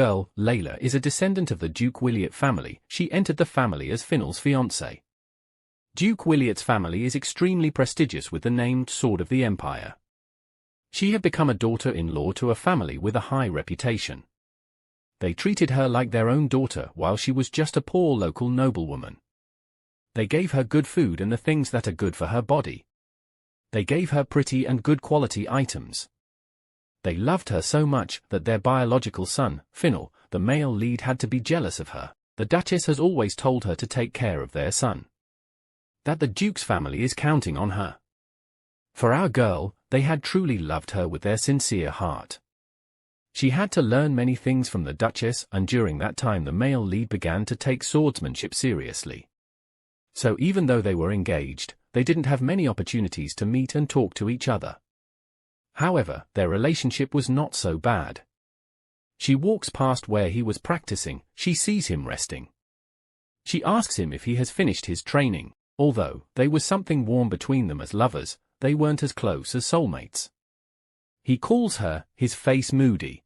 Girl, Layla, is a descendant of the Duke Williot family. She entered the family as Finnell's fiancé. Duke Williot's family is extremely prestigious with the name Sword of the Empire. She had become a daughter-in-law to a family with a high reputation. They treated her like their own daughter while she was just a poor local noblewoman. They gave her good food and the things that are good for her body. They gave her pretty and good quality items. They loved her so much that their biological son, Finnell, the male lead, had to be jealous of her. The Duchess has always told her to take care of their son. That the Duke's family is counting on her. For our girl, they had truly loved her with their sincere heart. She had to learn many things from the Duchess, and during that time the male lead began to take swordsmanship seriously. So even though they were engaged, they didn't have many opportunities to meet and talk to each other. However, their relationship was not so bad. She walks past where he was practicing. She sees him resting. She asks him if he has finished his training. Although there was something warm between them as lovers, they weren't as close as soulmates. He calls her, his face moody.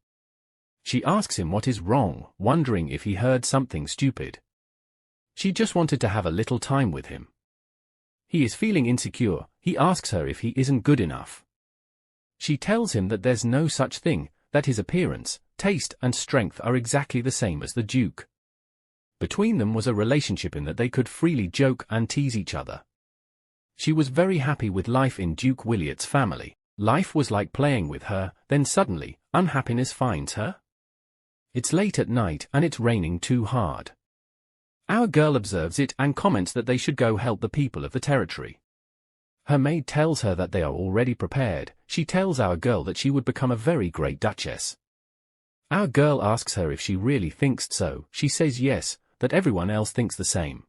She asks him what is wrong, wondering if he heard something stupid. She just wanted to have a little time with him. He is feeling insecure. He asks her if he isn't good enough. She tells him that there's no such thing, that his appearance, taste and strength are exactly the same as the Duke. Between them was a relationship in that they could freely joke and tease each other. She was very happy with life in Duke Williot's family. Life was like playing with her, then suddenly, unhappiness finds her. It's late at night and it's raining too hard. Our girl observes it and comments that they should go help the people of the territory. Her maid tells her that they are already prepared. She tells our girl that she would become a very great duchess. Our girl asks her if she really thinks so. She says yes, that everyone else thinks the same.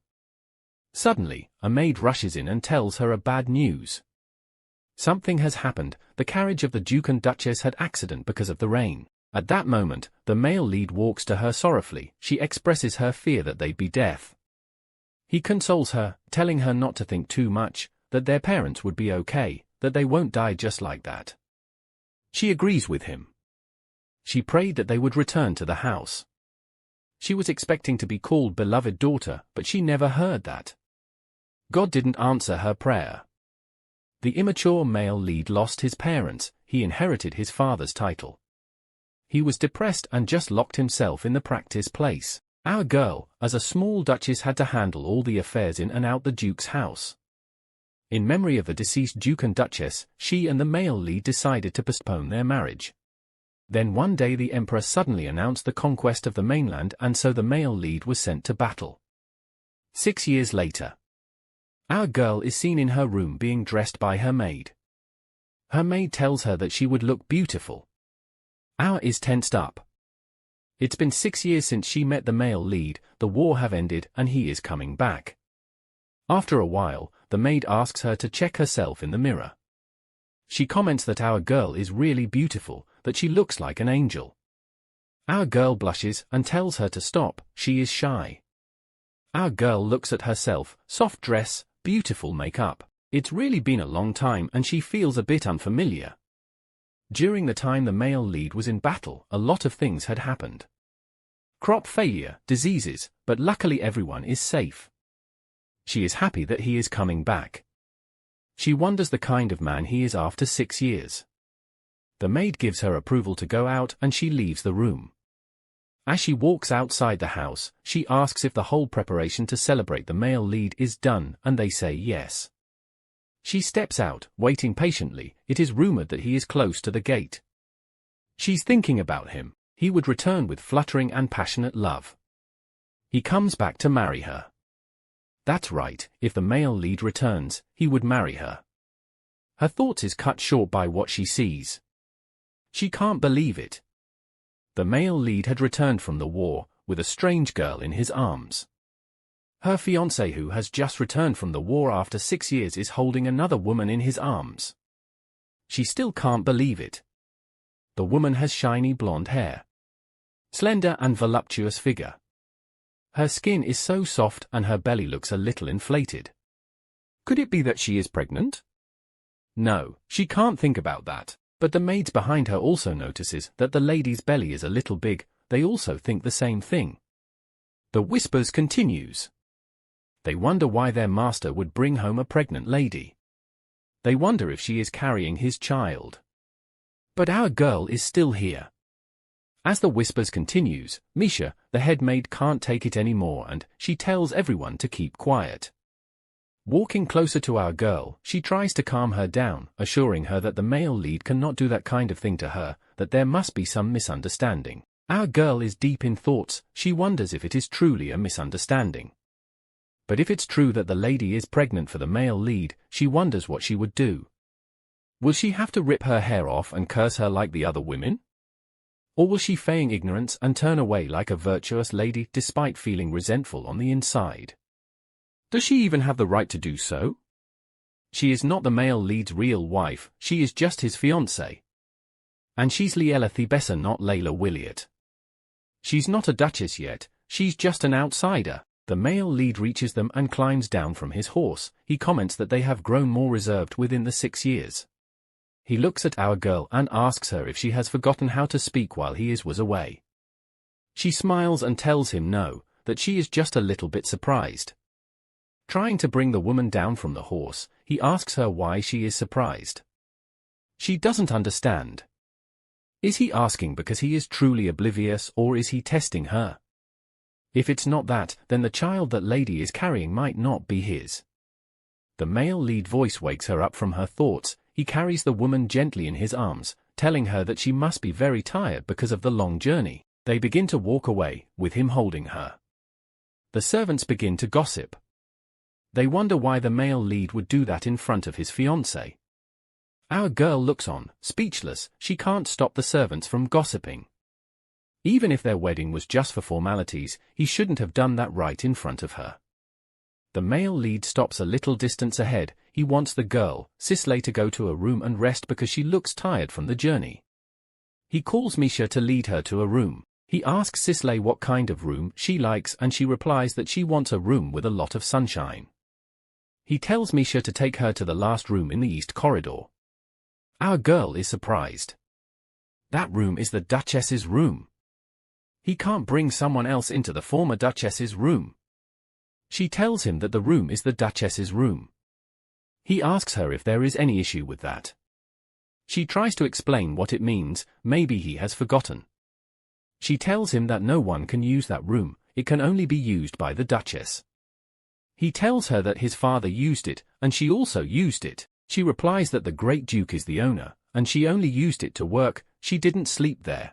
Suddenly, a maid rushes in and tells her a bad news. Something has happened. The carriage of the Duke and Duchess had accident because of the rain. At that moment, the male lead walks to her sorrowfully. She expresses her fear that they'd be deaf. He consoles her, telling her not to think too much, that their parents would be okay, that they won't die just like that. She agrees with him. She prayed that they would return to the house. She was expecting to be called beloved daughter, but she never heard that. God didn't answer her prayer. The immature male lead lost his parents. He inherited his father's title. He was depressed and just locked himself in the practice place. Our girl, as a small duchess, had to handle all the affairs in and out the Duke's house. In memory of the deceased Duke and Duchess, she and the male lead decided to postpone their marriage. Then one day the Empress suddenly announced the conquest of the mainland, and so the male lead was sent to battle. 6 years later, our girl is seen in her room being dressed by her maid. Her maid tells her that she would look beautiful. Our is tensed up. It's been 6 years since she met the male lead. The war have ended and he is coming back. After a while, the maid asks her to check herself in the mirror. She comments that our girl is really beautiful, that she looks like an angel. Our girl blushes and tells her to stop. She is shy. Our girl looks at herself, soft dress, beautiful makeup. It's really been a long time and she feels a bit unfamiliar. During the time the male lead was in battle, a lot of things had happened. Crop failure, diseases, but luckily everyone is safe. She is happy that he is coming back. She wonders the kind of man he is after 6 years. The maid gives her approval to go out and she leaves the room. As she walks outside the house, she asks if the whole preparation to celebrate the male lead is done, and they say yes. She steps out, waiting patiently. It is rumored that he is close to the gate. She's thinking about him. He would return with fluttering and passionate love. He comes back to marry her. That's right, if the male lead returns, he would marry her. Her thoughts is cut short by what she sees. She can't believe it. The male lead had returned from the war, with a strange girl in his arms. Her fiancé, who has just returned from the war after 6 years, is holding another woman in his arms. She still can't believe it. The woman has shiny blonde hair, slender and voluptuous figure. Her skin is so soft and her belly looks a little inflated. Could it be that she is pregnant? No, she can't think about that. But the maids behind her also notices that the lady's belly is a little big. they also think the same thing. The whispers continues. They wonder why their master would bring home a pregnant lady. They wonder if she is carrying his child. But our girl is still here. As the whispers continues, Misha, the head maid, can't take it anymore and she tells everyone to keep quiet. Walking closer to our girl, she tries to calm her down, assuring her that the male lead cannot do that kind of thing to her, that there must be some misunderstanding. Our girl is deep in thoughts, she wonders if it is truly a misunderstanding. But if it's true that the lady is pregnant for the male lead, she wonders what she would do. Will she have to rip her hair off and curse her like the other women? Or will she feign ignorance and turn away like a virtuous lady despite feeling resentful on the inside? Does she even have the right to do so? She is not the male lead's real wife, she is just his fiancé. And she's Liela Thebessa, not Layla Williot. She's not a duchess yet, she's just an outsider. The male lead reaches them and climbs down from his horse. He comments that they have grown more reserved within the 6 years. He looks at our girl and asks her if she has forgotten how to speak while he was away. She smiles and tells him no, that she is just a little bit surprised. Trying to bring the woman down from the horse, he asks her why she is surprised. She doesn't understand. Is he asking because he is truly oblivious, or is he testing her? If it's not that, then the child that lady is carrying might not be his. The male lead voice wakes her up from her thoughts. He carries the woman gently in his arms, telling her that she must be very tired because of the long journey. They begin to walk away, with him holding her. The servants begin to gossip. They wonder why the male lead would do that in front of his fiancé. Our girl looks on, speechless. She can't stop the servants from gossiping. Even if their wedding was just for formalities, he shouldn't have done that right in front of her. The male lead stops a little distance ahead. He wants the girl, Sisley, to go to a room and rest because she looks tired from the journey. He calls Misha to lead her to a room. He asks Sisley what kind of room she likes and she replies that she wants a room with a lot of sunshine. He tells Misha to take her to the last room in the east corridor. Our girl is surprised. That room is the Duchess's room. He can't bring someone else into the former Duchess's room. She tells him that the room is the Duchess's room. He asks her if there is any issue with that. She tries to explain what it means, maybe he has forgotten. She tells him that no one can use that room, it can only be used by the Duchess. He tells her that his father used it, and she also used it. She replies that the Great Duke is the owner, and she only used it to work, she didn't sleep there.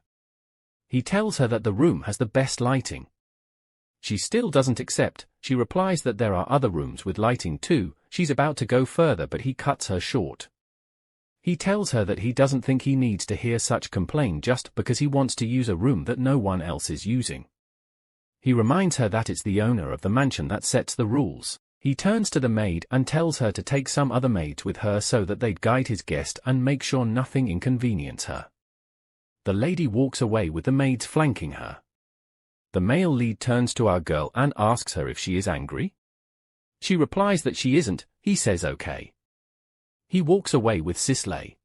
He tells her that the room has the best lighting. She still doesn't accept. She replies that there are other rooms with lighting too. She's about to go further but he cuts her short. He tells her that he doesn't think he needs to hear such complaint just because he wants to use a room that no one else is using. He reminds her that it's the owner of the mansion that sets the rules. He turns to the maid and tells her to take some other maids with her so that they'd guide his guest and make sure nothing inconvenience her. The lady walks away with the maids flanking her. The male lead turns to our girl and asks her if she is angry. She replies that she isn't. He says okay. He walks away with Sisley.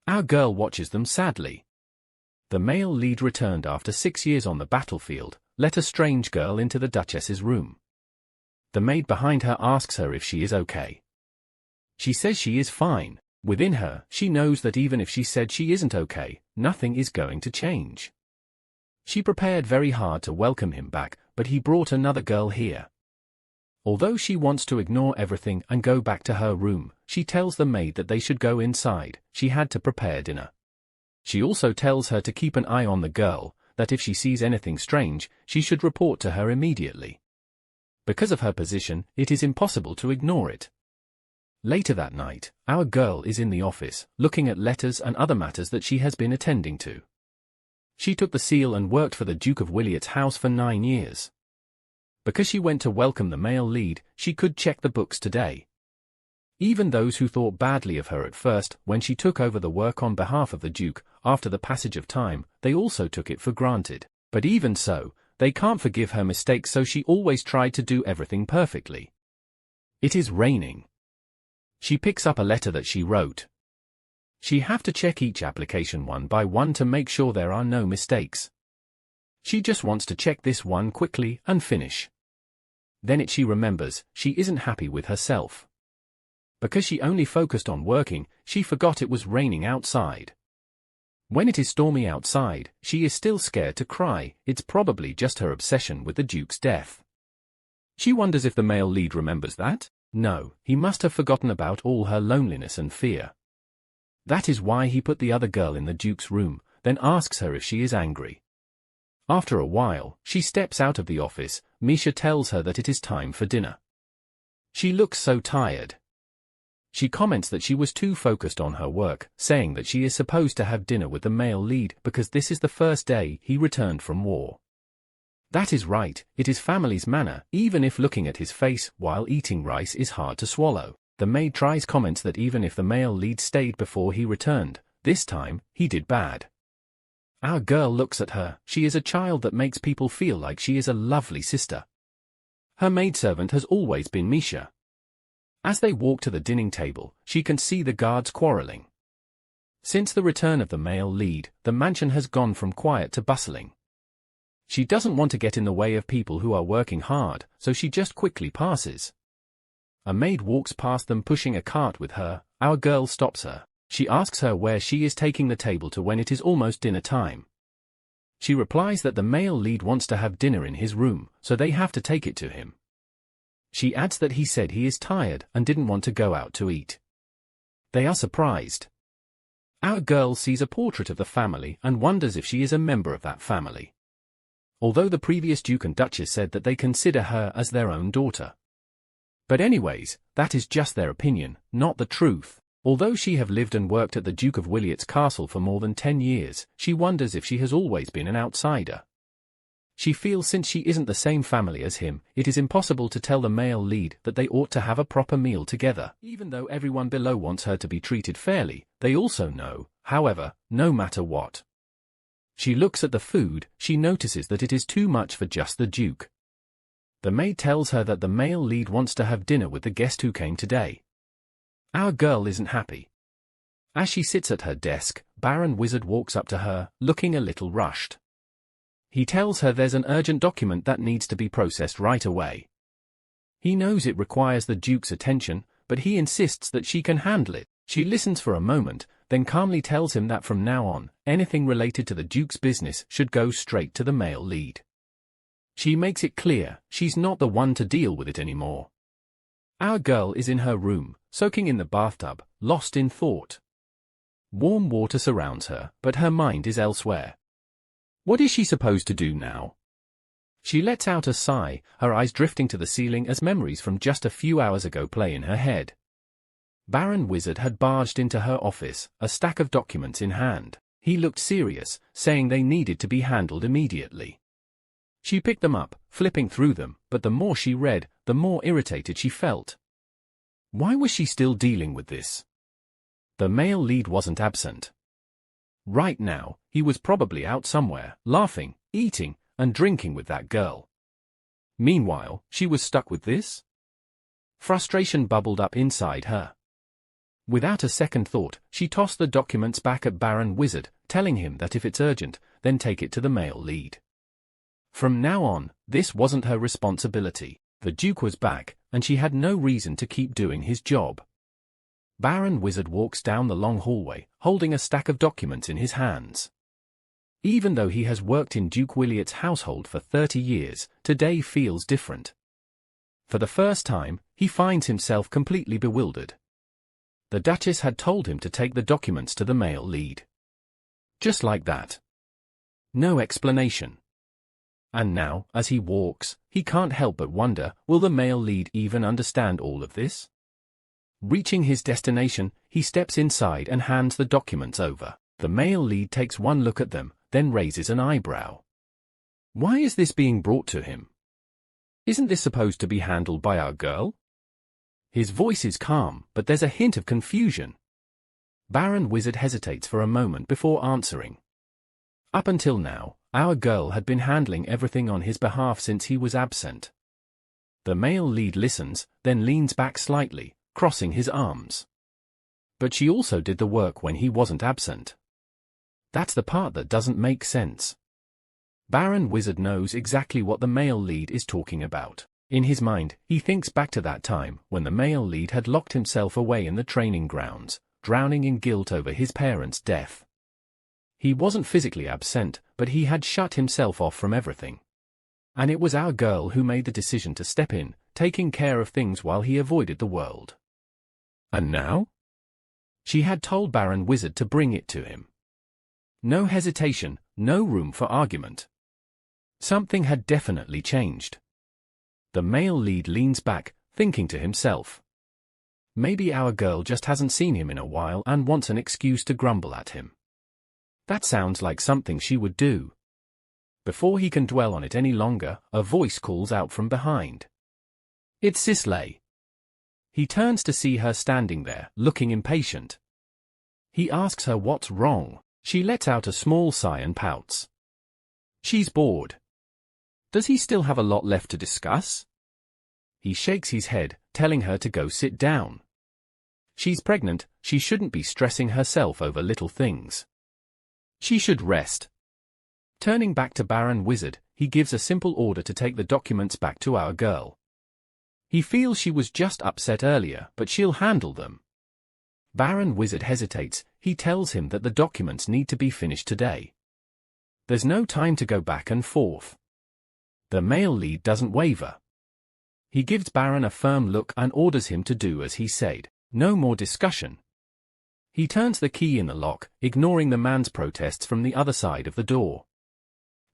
Our girl watches them sadly. The male lead returned after 6 years on the battlefield, let a strange girl into the Duchess's room. The maid behind her asks her if she is okay. She says she is fine. Within her, she knows that even if she said she isn't okay, nothing is going to change. She prepared very hard to welcome him back, but he brought another girl here. Although she wants to ignore everything and go back to her room, she tells the maid that they should go inside. She had to prepare dinner. She also tells her to keep an eye on the girl, that if she sees anything strange, she should report to her immediately. Because of her position, it is impossible to ignore it. Later that night, our girl is in the office, looking at letters and other matters that she has been attending to. She took the seal and worked for the Duke of Williot's house for 9 years. Because she went to welcome the male lead, she could check the books today. Even those who thought badly of her at first, when she took over the work on behalf of the Duke, after the passage of time, they also took it for granted. But even so, they can't forgive her mistakes, so she always tried to do everything perfectly. It is raining. She picks up a letter that she wrote. She have to check each application one by one to make sure there are no mistakes. She just wants to check this one quickly and finish. Then she remembers she isn't happy with herself. Because she only focused on working, she forgot it was raining outside. When it is stormy outside, she is still scared to cry. It's probably just her obsession with the Duke's death. She wonders if the male lead remembers that. No, he must have forgotten about all her loneliness and fear. That is why he put the other girl in the Duke's room, then asks her if she is angry. After a while, she steps out of the office. Misha tells her that it is time for dinner. She looks so tired. She comments that she was too focused on her work, saying that she is supposed to have dinner with the male lead because this is the first day he returned from war. That is right, it is family's manner, even if looking at his face while eating rice is hard to swallow. The maid comments that even if the male lead stayed before he returned, this time, he did bad. Our girl looks at her. She is a child that makes people feel like she is a lovely sister. Her maidservant has always been Misha. As they walk to the dining table, she can see the guards quarreling. Since the return of the male lead, the mansion has gone from quiet to bustling. She doesn't want to get in the way of people who are working hard, so she just quickly passes. A maid walks past them pushing a cart with her. Our girl stops her. She asks her where she is taking the table to when it is almost dinner time. She replies that the male lead wants to have dinner in his room, so they have to take it to him. She adds that he said he is tired and didn't want to go out to eat. They are surprised. Our girl sees a portrait of the family and wonders if she is a member of that family. Although the previous Duke and Duchess said that they consider her as their own daughter. But anyways, that is just their opinion, not the truth. Although she have lived and worked at the Duke of Wiliot's castle for more than 10 years, she wonders if she has always been an outsider. She feels since she isn't the same family as him, it is impossible to tell the male lead that they ought to have a proper meal together. Even though everyone below wants her to be treated fairly, they also know, however, no matter what. She looks at the food. She notices that it is too much for just the Duke. The maid tells her that the male lead wants to have dinner with the guest who came today. Our girl isn't happy. As she sits at her desk, Baron Wizard walks up to her, looking a little rushed. He tells her there's an urgent document that needs to be processed right away. He knows it requires the Duke's attention, but he insists that she can handle it. She listens for a moment, then calmly tells him that from now on, anything related to the Duke's business should go straight to the male lead. She makes it clear she's not the one to deal with it anymore. Our girl is in her room, soaking in the bathtub, lost in thought. Warm water surrounds her, but her mind is elsewhere. What is she supposed to do now? She lets out a sigh, her eyes drifting to the ceiling as memories from just a few hours ago play in her head. Baron Wizard had barged into her office, a stack of documents in hand. He looked serious, saying they needed to be handled immediately. She picked them up, flipping through them, but the more she read, the more irritated she felt. Why was she still dealing with this? The male lead wasn't absent. Right now, he was probably out somewhere, laughing, eating, and drinking with that girl. Meanwhile, she was stuck with this? Frustration bubbled up inside her. Without a second thought, she tossed the documents back at Baron Wizard, telling him that if it's urgent, then take it to the male lead. From now on, this wasn't her responsibility. The Duke was back, and she had no reason to keep doing his job. Baron Wizard walks down the long hallway, holding a stack of documents in his hands. Even though he has worked in Duke Wiliot's household for 30 years, today feels different. For the first time, he finds himself completely bewildered. The Duchess had told him to take the documents to the male lead. Just like that. No explanation. And now, as he walks, he can't help but wonder, will the male lead even understand all of this? Reaching his destination, he steps inside and hands the documents over. The male lead takes one look at them, then raises an eyebrow. Why is this being brought to him? Isn't this supposed to be handled by our girl? His voice is calm, but there's a hint of confusion. Baron Wizard hesitates for a moment before answering. Up until now, our girl had been handling everything on his behalf since he was absent. The male lead listens, then leans back slightly, crossing his arms. But she also did the work when he wasn't absent. That's the part that doesn't make sense. Baron Wizard knows exactly what the male lead is talking about. In his mind, he thinks back to that time when the male lead had locked himself away in the training grounds, drowning in guilt over his parents' death. He wasn't physically absent, but he had shut himself off from everything. And it was our girl who made the decision to step in, taking care of things while he avoided the world. And now? She had told Baron Wizard to bring it to him. No hesitation, no room for argument. Something had definitely changed. The male lead leans back, thinking to himself. Maybe our girl just hasn't seen him in a while and wants an excuse to grumble at him. That sounds like something she would do. Before he can dwell on it any longer, a voice calls out from behind. It's Sisley. He turns to see her standing there, looking impatient. He asks her what's wrong. She lets out a small sigh and pouts. She's bored. Does he still have a lot left to discuss? He shakes his head, telling her to go sit down. She's pregnant, she shouldn't be stressing herself over little things. She should rest. Turning back to Baron Wizard, he gives a simple order to take the documents back to our girl. He feels she was just upset earlier, but she'll handle them. Baron Wizard hesitates. He tells him that the documents need to be finished today. There's no time to go back and forth. The male lead doesn't waver. He gives Baron a firm look and orders him to do as he said. No more discussion. He turns the key in the lock, ignoring the man's protests from the other side of the door.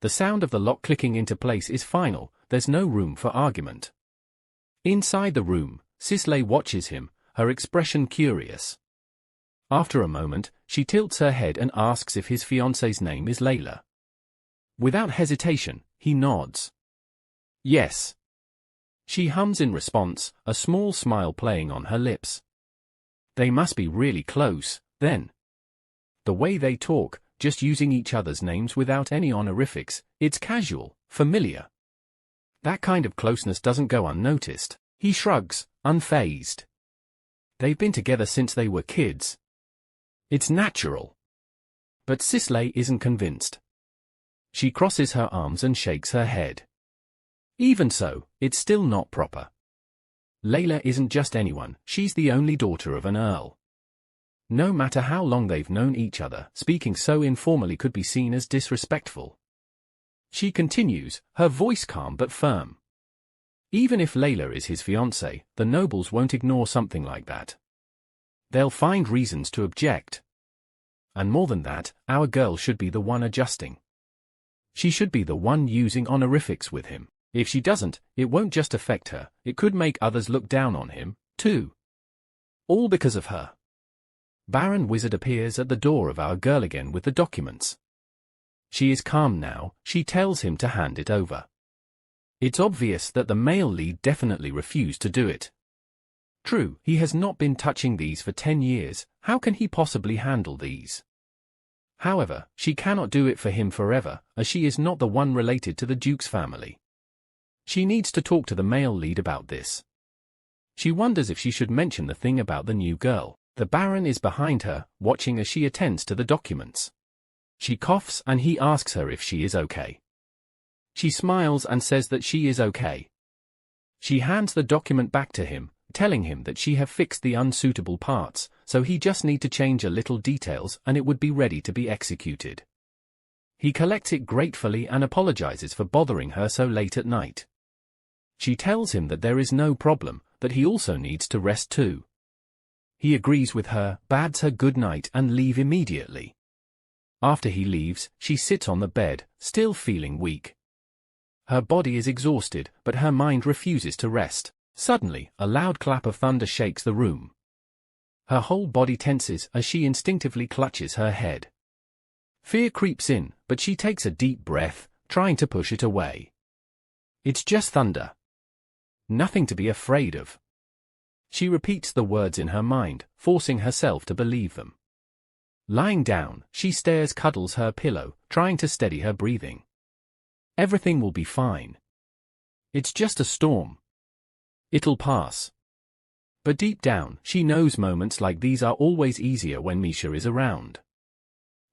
The sound of the lock clicking into place is final. There's no room for argument. Inside the room, Sisley watches him, her expression curious. After a moment, she tilts her head and asks if his fiancée's name is Layla. Without hesitation, he nods. Yes. She hums in response, a small smile playing on her lips. They must be really close, then. The way they talk, just using each other's names without any honorifics, it's casual, familiar. That kind of closeness doesn't go unnoticed. He shrugs, unfazed. They've been together since they were kids. It's natural. But Sisley isn't convinced. She crosses her arms and shakes her head. Even so, it's still not proper. Layla isn't just anyone, she's the only daughter of an earl. No matter how long they've known each other, speaking so informally could be seen as disrespectful. She continues, her voice calm but firm. Even if Layla is his fiancée, the nobles won't ignore something like that. They'll find reasons to object. And more than that, our girl should be the one adjusting. She should be the one using honorifics with him. If she doesn't, it won't just affect her, it could make others look down on him, too. All because of her. Baron Wizard appears at the door of our girl again with the documents. She is calm now, she tells him to hand it over. It's obvious that the male lead definitely refused to do it. True, he has not been touching these for 10 years, how can he possibly handle these? However, she cannot do it for him forever, as she is not the one related to the Duke's family. She needs to talk to the male lead about this. She wonders if she should mention the thing about the new girl. The Baron is behind her, watching as she attends to the documents. She coughs and he asks her if she is okay. She smiles and says that she is okay. She hands the document back to him, telling him that she have fixed the unsuitable parts, so he just need to change a little details and it would be ready to be executed. He collects it gratefully and apologizes for bothering her so late at night. She tells him that there is no problem, that he also needs to rest too. He agrees with her, bids her good night and leave immediately. After he leaves, she sits on the bed, still feeling weak. Her body is exhausted, but her mind refuses to rest. Suddenly, a loud clap of thunder shakes the room. Her whole body tenses as she instinctively clutches her head. Fear creeps in, but she takes a deep breath, trying to push it away. It's just thunder. Nothing to be afraid of. She repeats the words in her mind, forcing herself to believe them. Lying down, she cuddles her pillow, trying to steady her breathing. Everything will be fine. It's just a storm. It'll pass. But deep down, she knows moments like these are always easier when Misha is around.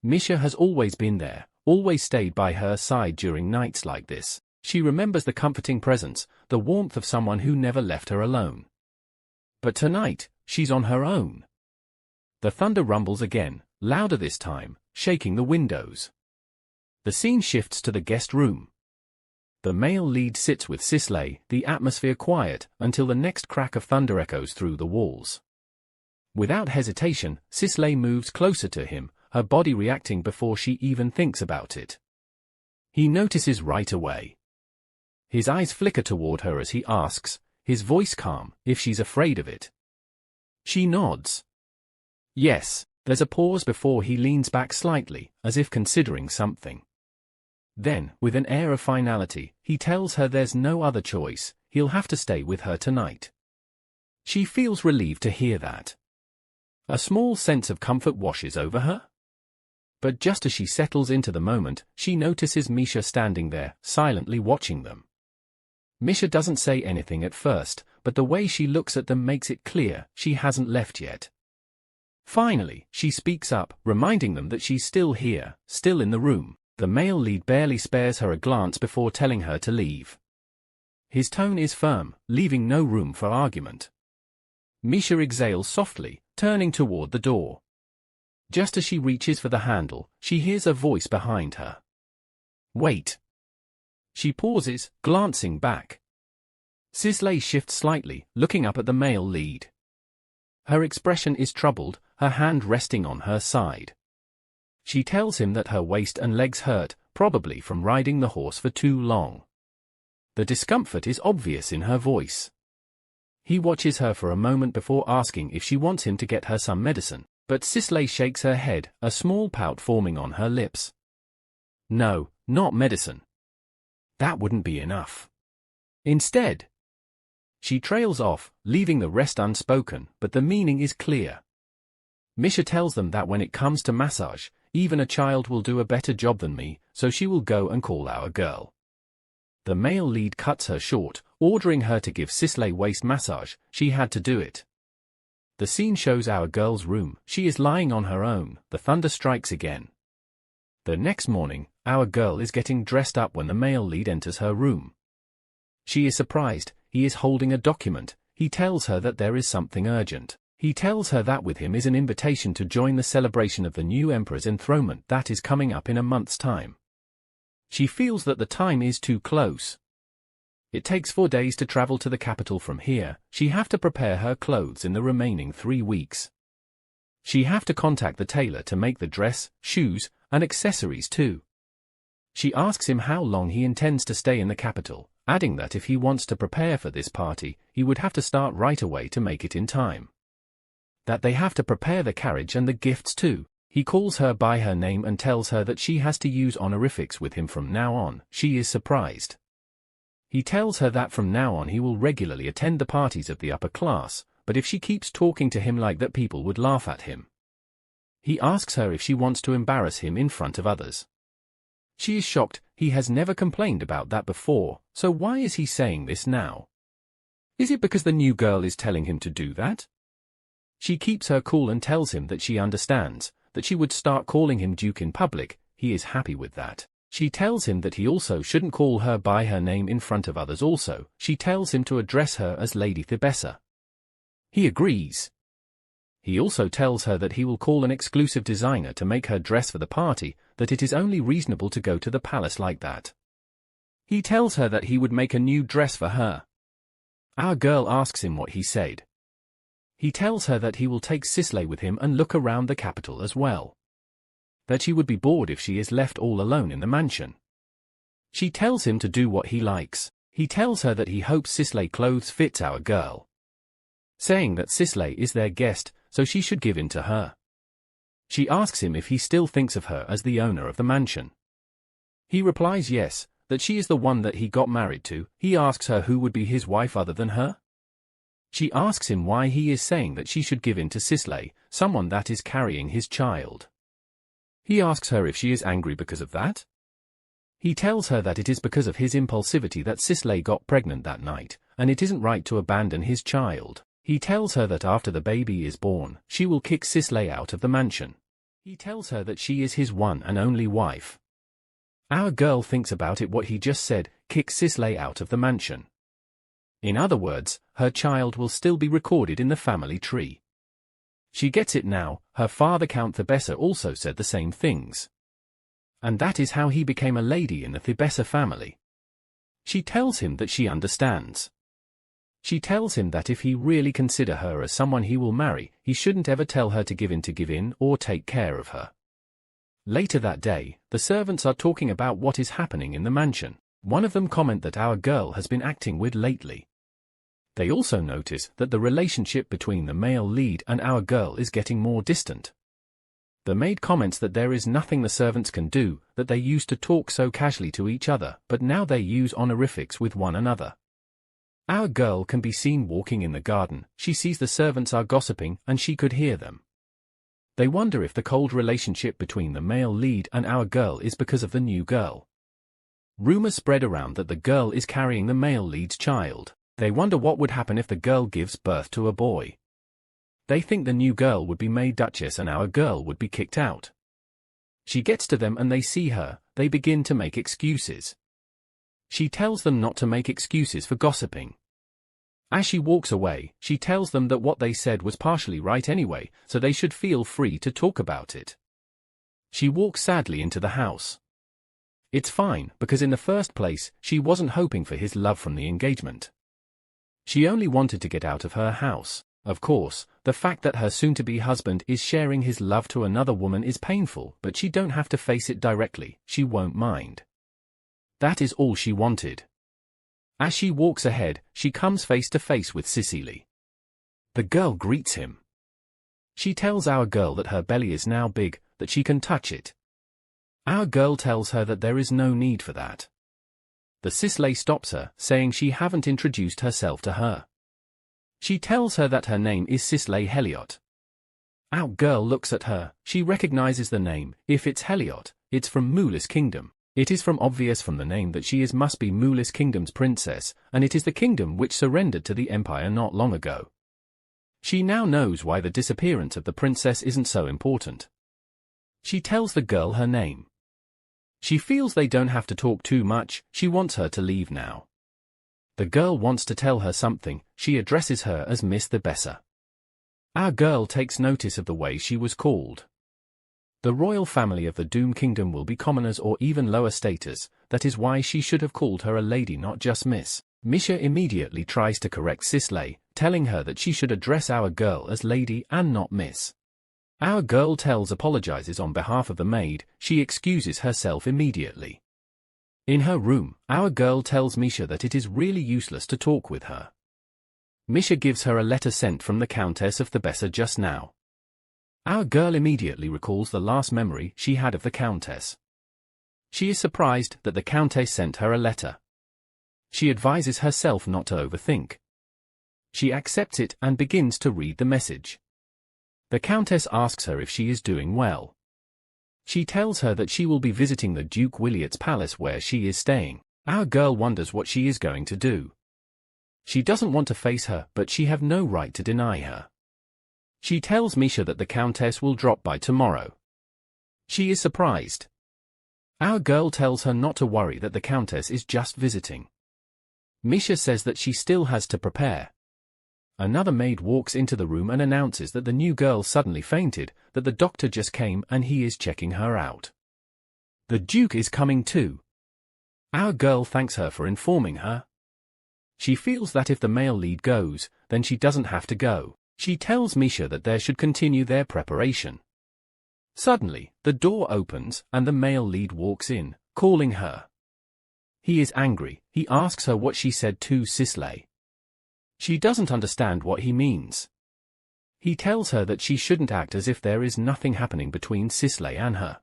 Misha has always been there, always stayed by her side during nights like this. She remembers the comforting presence, the warmth of someone who never left her alone. But tonight, she's on her own. The thunder rumbles again, louder this time, shaking the windows. The scene shifts to the guest room. The male lead sits with Sisley, the atmosphere quiet, until the next crack of thunder echoes through the walls. Without hesitation, Sisley moves closer to him, her body reacting before she even thinks about it. He notices right away. His eyes flicker toward her as he asks, his voice calm, if she's afraid of it. She nods. Yes. There's a pause before he leans back slightly, as if considering something. Then, with an air of finality, he tells her there's no other choice, he'll have to stay with her tonight. She feels relieved to hear that. A small sense of comfort washes over her. But just as she settles into the moment, she notices Misha standing there, silently watching them. Misha doesn't say anything at first, but the way she looks at them makes it clear she hasn't left yet. Finally, she speaks up, reminding them that she's still here, still in the room. The male lead barely spares her a glance before telling her to leave. His tone is firm, leaving no room for argument. Misha exhales softly, turning toward the door. Just as she reaches for the handle, she hears a voice behind her. Wait. She pauses, glancing back. Sisley shifts slightly, looking up at the male lead. Her expression is troubled, her hand resting on her side. She tells him that her waist and legs hurt, probably from riding the horse for too long. The discomfort is obvious in her voice. He watches her for a moment before asking if she wants him to get her some medicine, but Sisley shakes her head, a small pout forming on her lips. No, not medicine. That wouldn't be enough. Instead, she trails off, leaving the rest unspoken, but the meaning is clear. Misha tells them that when it comes to massage, even a child will do a better job than me, so she will go and call our girl. The male lead cuts her short, ordering her to give Sisley waist massage. She had to do it. The scene shows our girl's room. She is lying on her own. The thunder strikes again. The next morning, our girl is getting dressed up when the male lead enters her room. She is surprised. He is holding a document. He tells her that there is something urgent. He tells her that with him is an invitation to join the celebration of the new emperor's enthronement that is coming up in a month's time. She feels that the time is too close. It takes 4 days to travel to the capital from here. She have to prepare her clothes in the remaining 3 weeks. She have to contact the tailor to make the dress, shoes, and accessories too. She asks him how long he intends to stay in the capital, adding that if he wants to prepare for this party, he would have to start right away to make it in time. That they have to prepare the carriage and the gifts too. He calls her by her name and tells her that she has to use honorifics with him from now on. She is surprised. He tells her that from now on he will regularly attend the parties of the upper class, but if she keeps talking to him like that people would laugh at him. He asks her if she wants to embarrass him in front of others. She is shocked. He has never complained about that before, so why is he saying this now? Is it because the new girl is telling him to do that? She keeps her cool and tells him that she understands, that she would start calling him Duke in public. He is happy with that. She tells him that he also shouldn't call her by her name in front of others also. She tells him to address her as Lady Thebessa. He agrees. He also tells her that he will call an exclusive designer to make her dress for the party, that it is only reasonable to go to the palace like that. He tells her that he would make a new dress for her. Our girl asks him what he said. He tells her that he will take Sisley with him and look around the capital as well. That she would be bored if she is left all alone in the mansion. She tells him to do what he likes. He tells her that he hopes Sisley clothes fits our girl. Saying that Sisley is their guest, so she should give in to her. She asks him if he still thinks of her as the owner of the mansion. He replies yes, that she is the one that he got married to. He asks her who would be his wife other than her. She asks him why he is saying that she should give in to Sisley, someone that is carrying his child. He asks her if she is angry because of that. He tells her that it is because of his impulsivity that Sisley got pregnant that night, and it isn't right to abandon his child. He tells her that after the baby is born, she will kick Sisley out of the mansion. He tells her that she is his one and only wife. Our girl thinks about it what he just said, kicks Sisley out of the mansion. In other words, her child will still be recorded in the family tree. She gets it now, her father Count Thebessa also said the same things. And that is how he became a lady in the Thebessa family. She tells him that she understands. She tells him that if he really consider her as someone he will marry, he shouldn't ever tell her to give in or take care of her. Later that day, the servants are talking about what is happening in the mansion. One of them comment that our girl has been acting weird lately. They also notice that the relationship between the male lead and our girl is getting more distant. The maid comments that there is nothing the servants can do, that they used to talk so casually to each other, but now they use honorifics with one another. Our girl can be seen walking in the garden, she sees the servants are gossiping and she could hear them. They wonder if the cold relationship between the male lead and our girl is because of the new girl. Rumors spread around that the girl is carrying the male lead's child. They wonder what would happen if the girl gives birth to a boy. They think the new girl would be made Duchess and our girl would be kicked out. She gets to them and they see her, they begin to make excuses. She tells them not to make excuses for gossiping. As she walks away, she tells them that what they said was partially right anyway, so they should feel free to talk about it. She walks sadly into the house. It's fine, because in the first place, she wasn't hoping for his love from the engagement. She only wanted to get out of her house. Of course, the fact that her soon-to-be husband is sharing his love to another woman is painful, but she don't have to face it directly, she won't mind. That is all she wanted. As she walks ahead, she comes face to face with Cecily. The girl greets him. She tells our girl that her belly is now big, that she can touch it. Our girl tells her that there is no need for that. The Cecily stops her, saying she haven't introduced herself to her. She tells her that her name is Cecily Heliot. Our girl looks at her, she recognizes the name. If it's Heliot, it's from Mulis Kingdom. It is obvious from the name that she must be Mulis Kingdom's princess, and it is the kingdom which surrendered to the empire not long ago. She now knows why the disappearance of the princess isn't so important. She tells the girl her name. She feels they don't have to talk too much, she wants her to leave now. The girl wants to tell her something, she addresses her as Miss Thebessa. Our girl takes notice of the way she was called. The royal family of the Doom Kingdom will be commoners or even lower status, that is why she should have called her a lady not just Miss. Misha immediately tries to correct Cecily, telling her that she should address our girl as lady and not Miss. Our girl apologizes on behalf of the maid, she excuses herself immediately. In her room, our girl tells Misha that it is really useless to talk with her. Misha gives her a letter sent from the Countess of Thebessa just now. Our girl immediately recalls the last memory she had of the Countess. She is surprised that the Countess sent her a letter. She advises herself not to overthink. She accepts it and begins to read the message. The Countess asks her if she is doing well. She tells her that she will be visiting the Duke Williot's palace where she is staying. Our girl wonders what she is going to do. She doesn't want to face her, but she have no right to deny her. She tells Misha that the Countess will drop by tomorrow. She is surprised. Our girl tells her not to worry, that the Countess is just visiting. Misha says that she still has to prepare. Another maid walks into the room and announces that the new girl suddenly fainted, that the doctor just came and he is checking her out. The Duke is coming too. Our girl thanks her for informing her. She feels that if the male lead goes, then she doesn't have to go. She tells Misha that they should continue their preparation. Suddenly, the door opens and the male lead walks in, calling her. He is angry, he asks her what she said to Cecily. She doesn't understand what he means. He tells her that she shouldn't act as if there is nothing happening between Cecily and her.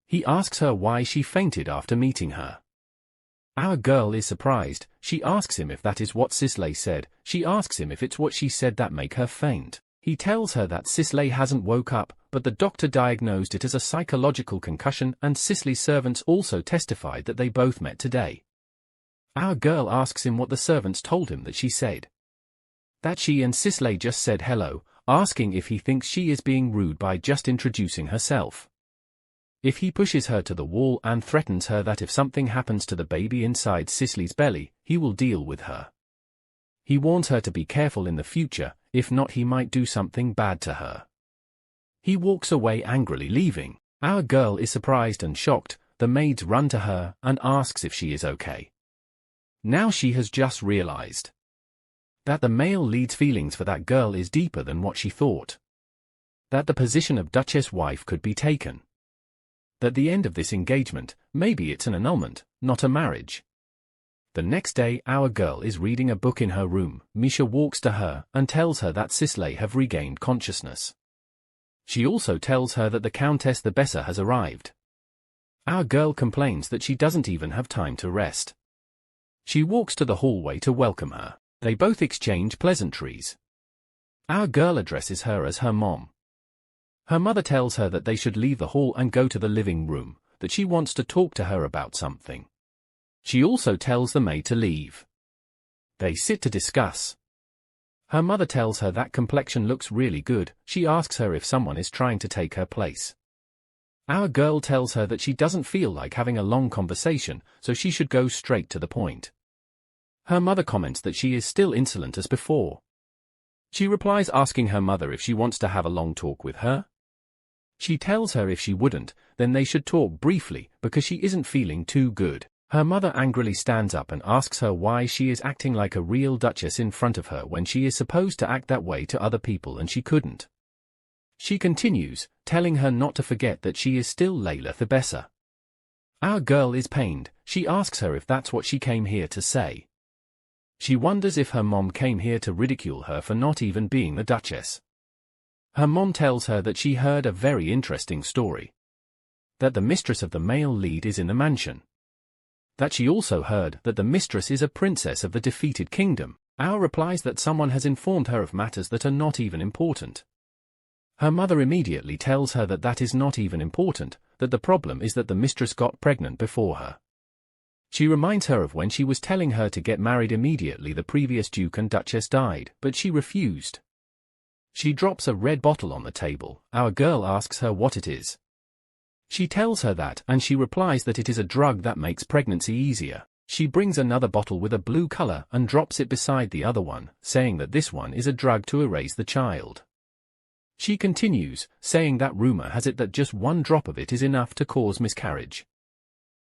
He asks her why she fainted after meeting her. Our girl is surprised, she asks him if that is what Cecily said, she asks him if it's what she said that make her faint. He tells her that Cecily hasn't woke up, but the doctor diagnosed it as a psychological concussion and Cecily's servants also testified that they both met today. Our girl asks him what the servants told him that she said. That she and Cecily just said hello, asking if he thinks she is being rude by just introducing herself. If he pushes her to the wall and threatens her that if something happens to the baby inside Cicely's belly, he will deal with her. He warns her to be careful in the future, if not he might do something bad to her. He walks away angrily leaving. Our girl is surprised and shocked. The maids run to her and asks if she is okay. Now she has just realized that the male lead's feelings for that girl is deeper than what she thought. That the position of Duchess wife could be taken. That the end of this engagement, maybe it's an annulment, not a marriage. The next day our girl is reading a book in her room. Misha walks to her and tells her that Cicely have regained consciousness. She also tells her that the Countess the Besser has arrived. Our girl complains that she doesn't even have time to rest. She walks to the hallway to welcome her. They both exchange pleasantries. Our girl addresses her as her mom. Her mother tells her that they should leave the hall and go to the living room, that she wants to talk to her about something. She also tells the maid to leave. They sit to discuss. Her mother tells her that complexion looks really good. She asks her if someone is trying to take her place. Our girl tells her that she doesn't feel like having a long conversation, so she should go straight to the point. Her mother comments that she is still insolent as before. She replies asking her mother if she wants to have a long talk with her. She tells her if she wouldn't, then they should talk briefly, because she isn't feeling too good. Her mother angrily stands up and asks her why she is acting like a real duchess in front of her when she is supposed to act that way to other people and she couldn't. She continues, telling her not to forget that she is still Layla the Besser. Our girl is pained. She asks her if that's what she came here to say. She wonders if her mom came here to ridicule her for not even being the duchess. Her mom tells her that she heard a very interesting story. That the mistress of the male lead is in the mansion. That she also heard that the mistress is a princess of the defeated kingdom. Our replies that someone has informed her of matters that are not even important. Her mother immediately tells her that that is not even important, that the problem is that the mistress got pregnant before her. She reminds her of when she was telling her to get married immediately the previous duke and duchess died, but she refused. She drops a red bottle on the table. Our girl asks her what it is. She tells her that, and she replies that it is a drug that makes pregnancy easier. She brings another bottle with a blue color and drops it beside the other one, saying that this one is a drug to erase the child. She continues, saying that rumor has it that just one drop of it is enough to cause miscarriage.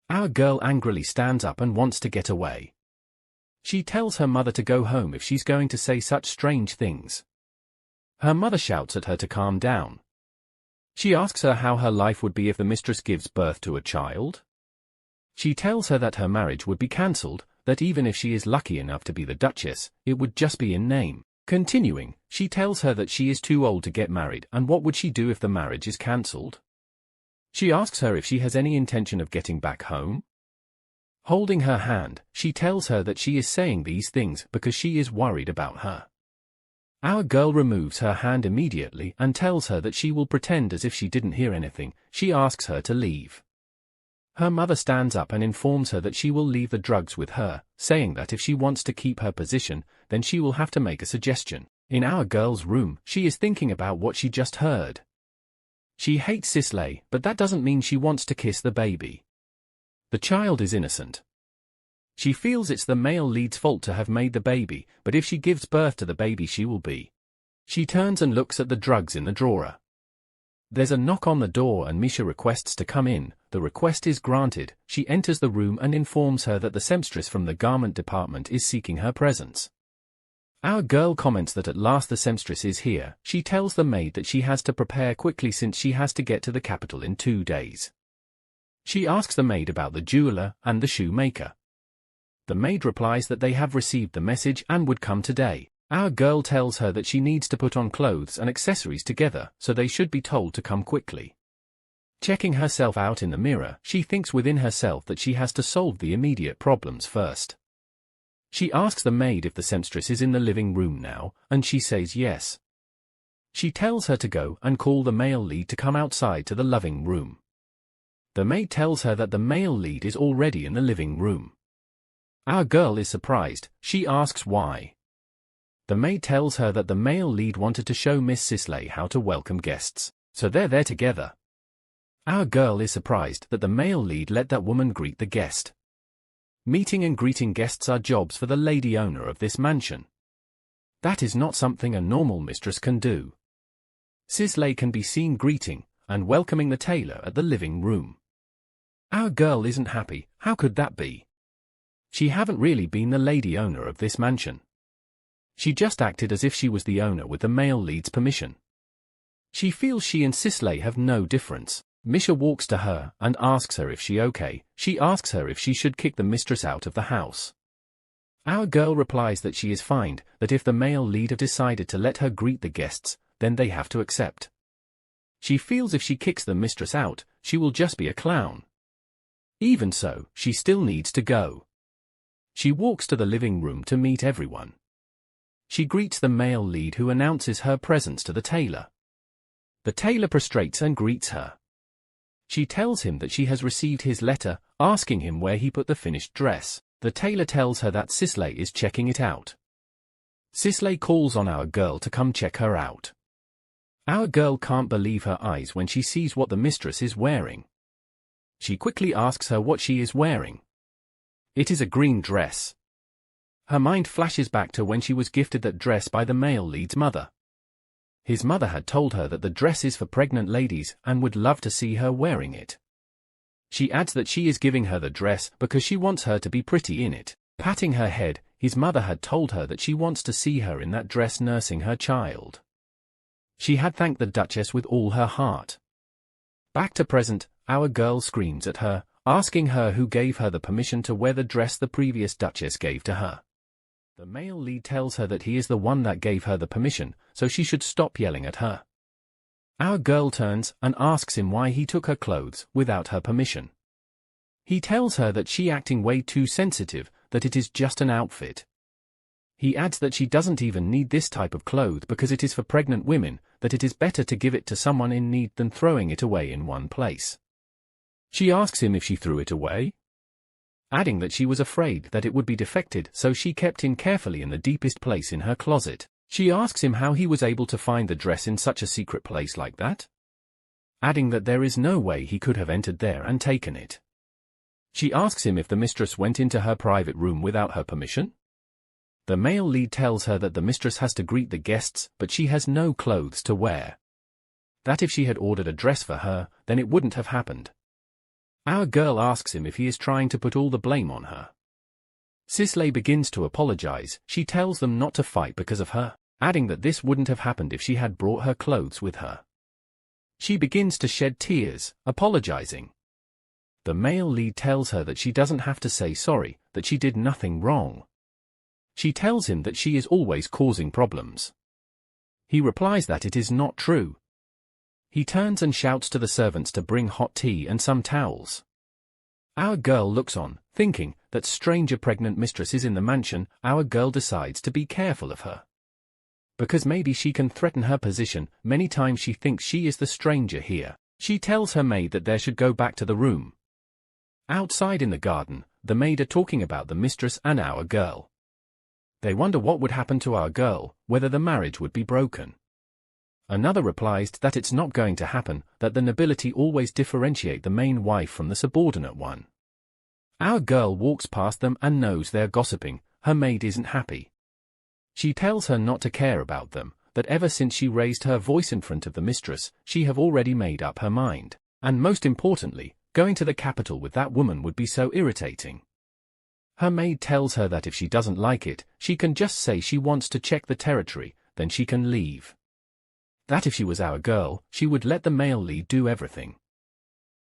Our girl angrily stands up and wants to get away. She tells her mother to go home if she's going to say such strange things. Her mother shouts at her to calm down. She asks her how her life would be if the mistress gives birth to a child. She tells her that her marriage would be cancelled, that even if she is lucky enough to be the duchess, it would just be in name. Continuing, she tells her that she is too old to get married and what would she do if the marriage is cancelled. She asks her if she has any intention of getting back home. Holding her hand, she tells her that she is saying these things because she is worried about her. Our girl removes her hand immediately and tells her that she will pretend as if she didn't hear anything. She asks her to leave. Her mother stands up and informs her that she will leave the drugs with her, saying that if she wants to keep her position, then she will have to make a suggestion. In our girl's room, she is thinking about what she just heard. She hates Cicely, but that doesn't mean she wants to kiss the baby. The child is innocent. She feels it's the male lead's fault to have made the baby, but if she gives birth to the baby she will be. She turns and looks at the drugs in the drawer. There's a knock on the door and Misha requests to come in. The request is granted. She enters the room and informs her that the seamstress from the garment department is seeking her presence. Our girl comments that at last the seamstress is here. She tells the maid that she has to prepare quickly since she has to get to the capital in 2 days. She asks the maid about the jeweler and the shoemaker. The maid replies that they have received the message and would come today. Our girl tells her that she needs to put on clothes and accessories together, so they should be told to come quickly. Checking herself out in the mirror, she thinks within herself that she has to solve the immediate problems first. She asks the maid if the seamstress is in the living room now, and she says yes. She tells her to go and call the male lead to come outside to the living room. The maid tells her that the male lead is already in the living room. Our girl is surprised. She asks why. The maid tells her that the male lead wanted to show Miss Cicely how to welcome guests, so they're there together. Our girl is surprised that the male lead let that woman greet the guest. Meeting and greeting guests are jobs for the lady owner of this mansion. That is not something a normal mistress can do. Sisley can be seen greeting and welcoming the tailor at the living room. Our girl isn't happy. How could that be? She haven't really been the lady owner of this mansion. She just acted as if she was the owner with the male lead's permission. She feels she and Sisley have no difference. Misha walks to her and asks her if she okay. She asks her if she should kick the mistress out of the house. Our girl replies that she is fine, that if the male lead have decided to let her greet the guests, then they have to accept. She feels if she kicks the mistress out, she will just be a clown. Even so, she still needs to go. She walks to the living room to meet everyone. She greets the male lead who announces her presence to the tailor. The tailor prostrates and greets her. She tells him that she has received his letter, asking him where he put the finished dress. The tailor tells her that Sisley is checking it out. Sisley calls on our girl to come check her out. Our girl can't believe her eyes when she sees what the mistress is wearing. She quickly asks her what she is wearing. It is a green dress. Her mind flashes back to when she was gifted that dress by the male lead's mother. His mother had told her that the dress is for pregnant ladies and would love to see her wearing it. She adds that she is giving her the dress because she wants her to be pretty in it. Patting her head, his mother had told her that she wants to see her in that dress nursing her child. She had thanked the Duchess with all her heart. Back to present, our girl screams at her, asking her who gave her the permission to wear the dress the previous Duchess gave to her. The male lead tells her that he is the one that gave her the permission, so she should stop yelling at her. Our girl turns and asks him why he took her clothes without her permission. He tells her that she acting way too sensitive, that it is just an outfit. He adds that she doesn't even need this type of clothes because it is for pregnant women, that it is better to give it to someone in need than throwing it away in one place. She asks him if she threw it away, adding that she was afraid that it would be defected, so she kept it carefully in the deepest place in her closet. She asks him how he was able to find the dress in such a secret place like that, adding that there is no way he could have entered there and taken it. She asks him if the mistress went into her private room without her permission. The male lead tells her that the mistress has to greet the guests, but she has no clothes to wear. That if she had ordered a dress for her, then it wouldn't have happened. Our girl asks him if he is trying to put all the blame on her. Sisley begins to apologize. She tells them not to fight because of her, adding that this wouldn't have happened if she had brought her clothes with her. She begins to shed tears, apologizing. The male lead tells her that she doesn't have to say sorry, that she did nothing wrong. She tells him that she is always causing problems. He replies that it is not true. He turns and shouts to the servants to bring hot tea and some towels. Our girl looks on, thinking that stranger pregnant mistress is in the mansion. Our girl decides to be careful of her, because maybe she can threaten her position. Many times she thinks she is the stranger here. She tells her maid that they should go back to the room. Outside in the garden, the maid are talking about the mistress and our girl. They wonder what would happen to our girl, whether the marriage would be broken. Another replies that it's not going to happen, that the nobility always differentiate the main wife from the subordinate one. Our girl walks past them and knows they're gossiping. Her maid isn't happy. She tells her not to care about them, that ever since she raised her voice in front of the mistress, she have already made up her mind. And most importantly, going to the capital with that woman would be so irritating. Her maid tells her that if she doesn't like it, she can just say she wants to check the territory, then she can leave. That if she was our girl, she would let the male lead do everything.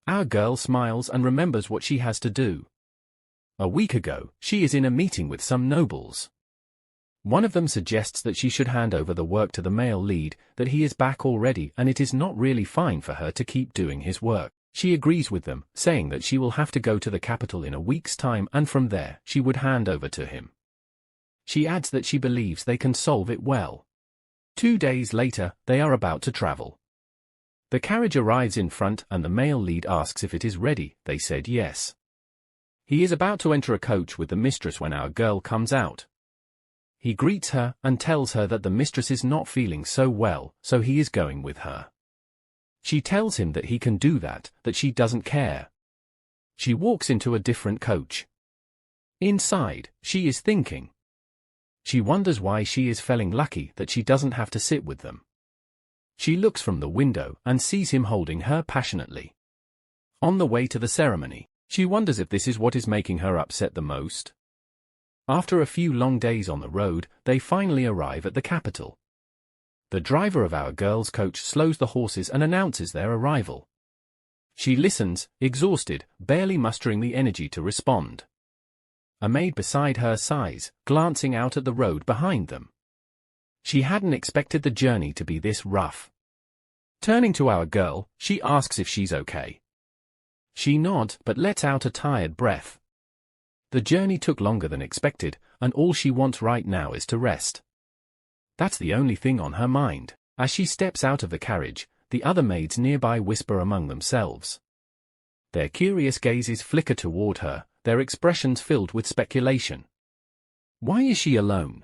Our girl smiles and remembers what she has to do. A week ago, she is in a meeting with some nobles. One of them suggests that she should hand over the work to the male lead, that he is back already and it is not really fine for her to keep doing his work. She agrees with them, saying that she will have to go to the capital in a week's time and from there, she would hand over to him. She adds that she believes they can solve it well. 2 days later, they are about to travel. The carriage arrives in front and the male lead asks if it is ready. They said yes. He is about to enter a coach with the mistress when our girl comes out. He greets her and tells her that the mistress is not feeling so well, so he is going with her. She tells him that he can do that she doesn't care. She walks into a different coach. Inside, she is thinking. She wonders why she is feeling lucky that she doesn't have to sit with them. She looks from the window and sees him holding her passionately. On the way to the ceremony, she wonders if this is what is making her upset the most. After a few long days on the road, they finally arrive at the capital. The driver of our girl's coach slows the horses and announces their arrival. She listens, exhausted, barely mustering the energy to respond. A maid beside her sighs, glancing out at the road behind them. She hadn't expected the journey to be this rough. Turning to our girl, she asks if she's okay. She nods but lets out a tired breath. The journey took longer than expected, and all she wants right now is to rest. That's the only thing on her mind. As she steps out of the carriage, the other maids nearby whisper among themselves. Their curious gazes flicker toward her, their expressions filled with speculation. Why is she alone?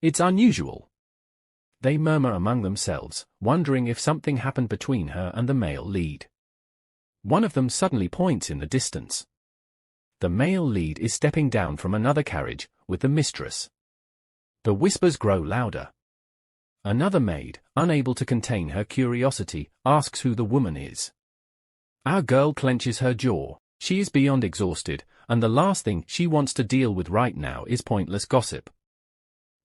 It's unusual. They murmur among themselves, wondering if something happened between her and the male lead. One of them suddenly points in the distance. The male lead is stepping down from another carriage, with the mistress. The whispers grow louder. Another maid, unable to contain her curiosity, asks who the woman is. Our girl clenches her jaw. She is beyond exhausted, and the last thing she wants to deal with right now is pointless gossip.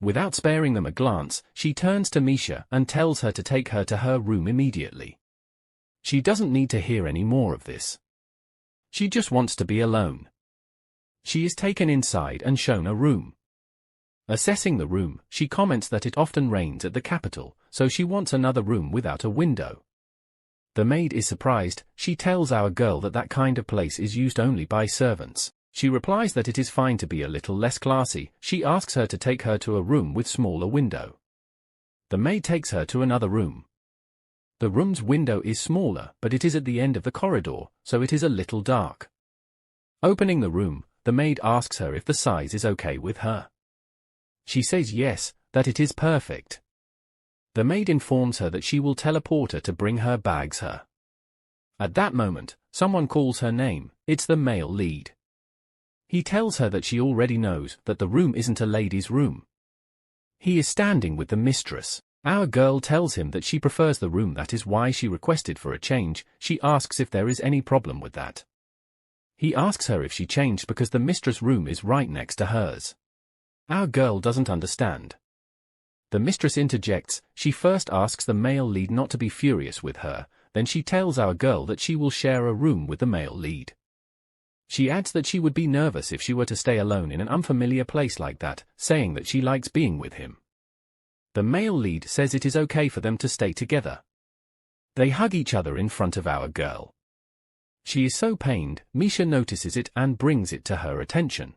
Without sparing them a glance, she turns to Misha and tells her to take her to her room immediately. She doesn't need to hear any more of this. She just wants to be alone. She is taken inside and shown a room. Assessing the room, she comments that it often rains at the capital, so she wants another room without a window. The maid is surprised. She tells our girl that kind of place is used only by servants. She replies that it is fine to be a little less classy. She asks her to take her to a room with smaller window. The maid takes her to another room. The room's window is smaller, but it is at the end of the corridor, so it is a little dark. Opening the room, the maid asks her if the size is okay with her. She says yes, that it is perfect. The maid informs her that she will tell a porter to bring her bags her. At that moment, someone calls her name. It's the male lead. He tells her that she already knows that the room isn't a lady's room. He is standing with the mistress. Our girl tells him that she prefers the room, that is why she requested for a change. She asks if there is any problem with that. He asks her if she changed because the mistress' room is right next to hers. Our girl doesn't understand. The mistress interjects. She first asks the male lead not to be furious with her, then she tells our girl that she will share a room with the male lead. She adds that she would be nervous if she were to stay alone in an unfamiliar place like that, saying that she likes being with him. The male lead says it is okay for them to stay together. They hug each other in front of our girl. She is so pained, Misha notices it and brings it to her attention.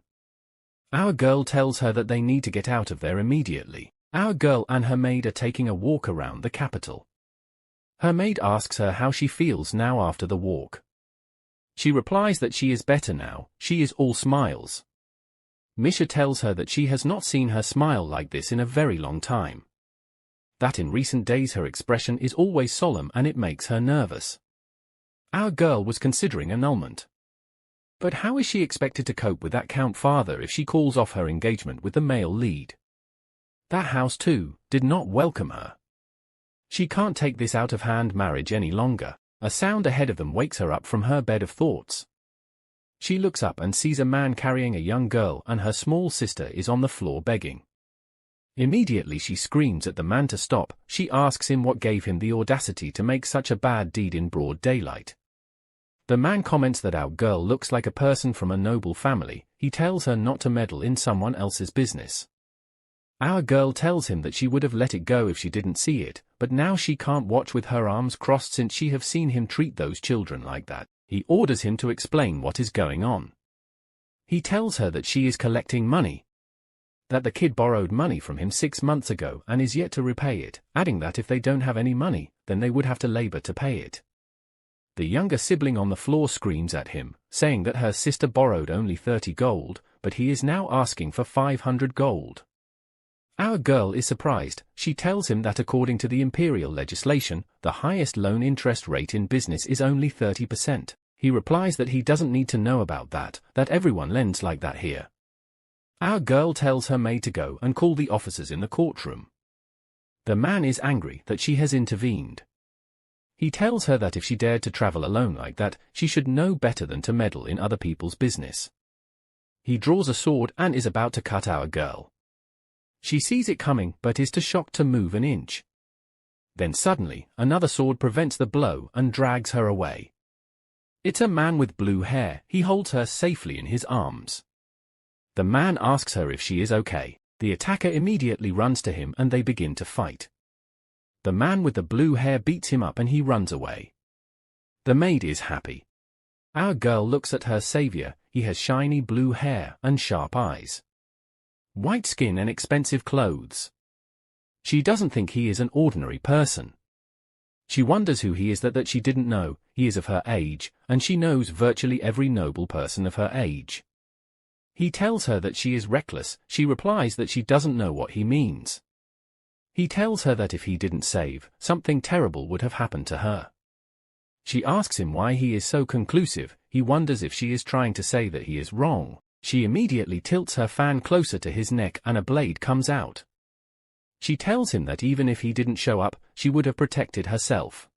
Our girl tells her that they need to get out of there immediately. Our girl and her maid are taking a walk around the capital. Her maid asks her how she feels now after the walk. She replies that she is better now. She is all smiles. Misha tells her that she has not seen her smile like this in a very long time. That in recent days her expression is always solemn and it makes her nervous. Our girl was considering annulment. But how is she expected to cope with that Count father if she calls off her engagement with the male lead? That house, too, did not welcome her. She can't take this out-of-hand marriage any longer. A sound ahead of them wakes her up from her bed of thoughts. She looks up and sees a man carrying a young girl, and her small sister is on the floor begging. Immediately she screams at the man to stop. She asks him what gave him the audacity to make such a bad deed in broad daylight. The man comments that our girl looks like a person from a noble family. He tells her not to meddle in someone else's business. Our girl tells him that she would have let it go if she didn't see it, but now she can't watch with her arms crossed since she have seen him treat those children like that. He orders him to explain what is going on. He tells her that she is collecting money. That the kid borrowed money from him 6 months ago and is yet to repay it, adding that if they don't have any money, then they would have to labor to pay it. The younger sibling on the floor screams at him, saying that her sister borrowed only 30 gold, but he is now asking for 500 gold. Our girl is surprised. She tells him that according to the imperial legislation, the highest loan interest rate in business is only 30%. He replies that he doesn't need to know about that everyone lends like that here. Our girl tells her maid to go and call the officers in the courtroom. The man is angry that she has intervened. He tells her that if she dared to travel alone like that, she should know better than to meddle in other people's business. He draws a sword and is about to cut our girl. She sees it coming but is too shocked to move an inch. Then suddenly, another sword prevents the blow and drags her away. It's a man with blue hair. He holds her safely in his arms. The man asks her if she is okay. The attacker immediately runs to him and they begin to fight. The man with the blue hair beats him up and he runs away. The maid is happy. Our girl looks at her savior. He has shiny blue hair and sharp eyes, white skin and expensive clothes. She doesn't think he is an ordinary person. She wonders who he is that she didn't know. He is of her age, and she knows virtually every noble person of her age. He tells her that she is reckless. She replies that she doesn't know what he means. He tells her that if he didn't save, something terrible would have happened to her. She asks him why he is so conclusive. He wonders if she is trying to say that he is wrong. She immediately tilts her fan closer to his neck and a blade comes out. She tells him that even if he didn't show up, she would have protected herself.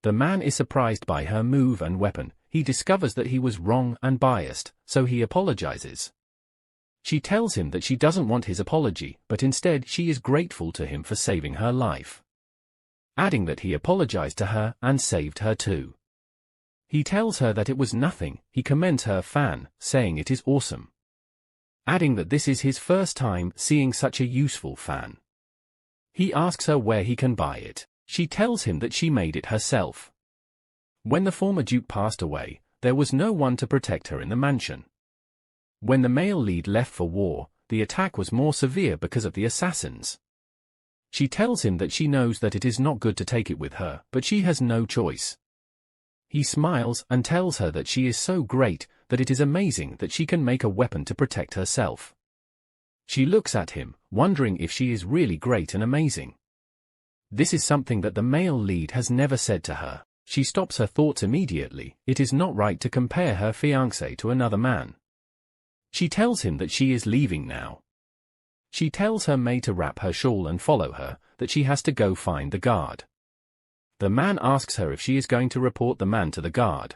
The man is surprised by her move and weapon. He discovers that he was wrong and biased, so he apologizes. She tells him that she doesn't want his apology, but instead she is grateful to him for saving her life, adding that he apologized to her and saved her too. He tells her that it was nothing. He commends her fan, saying it is awesome, adding that this is his first time seeing such a useful fan. He asks her where he can buy it. She tells him that she made it herself. When the former duke passed away, there was no one to protect her in the mansion. When the male lead left for war, the attack was more severe because of the assassins. She tells him that she knows that it is not good to take it with her, but she has no choice. He smiles and tells her that she is so great, that it is amazing that she can make a weapon to protect herself. She looks at him, wondering if she is really great and amazing. This is something that the male lead has never said to her. She stops her thoughts immediately. It is not right to compare her fiancé to another man. She tells him that she is leaving now. She tells her maid to wrap her shawl and follow her, that she has to go find the guard. The man asks her if she is going to report the man to the guard.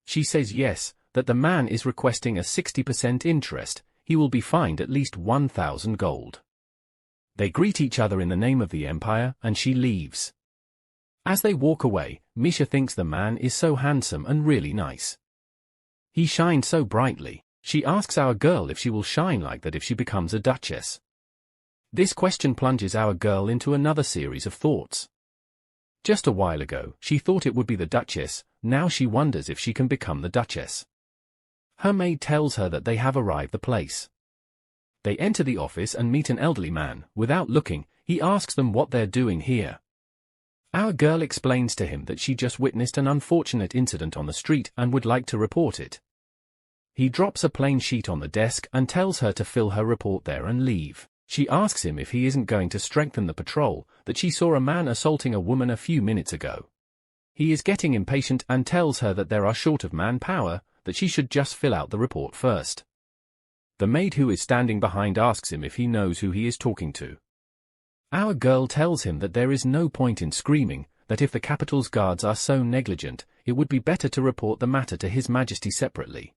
She says yes, that the man is requesting a 60% interest. He will be fined at least 1,000 gold. They greet each other in the name of the empire, and she leaves. As they walk away, Misha thinks the man is so handsome and really nice. He shines so brightly. She asks our girl if she will shine like that if she becomes a duchess. This question plunges our girl into another series of thoughts. Just a while ago, she thought it would be the duchess. Now she wonders if she can become the duchess. Her maid tells her that they have arrived the place. They enter the office and meet an elderly man. Without looking, he asks them what they're doing here. Our girl explains to him that she just witnessed an unfortunate incident on the street and would like to report it. He drops a plain sheet on the desk and tells her to fill her report there and leave. She asks him if he isn't going to strengthen the patrol, that she saw a man assaulting a woman a few minutes ago. He is getting impatient and tells her that they are short of manpower, that she should just fill out the report first. The maid who is standing behind asks him if he knows who he is talking to. Our girl tells him that there is no point in screaming, that if the capital's guards are so negligent, it would be better to report the matter to His Majesty separately.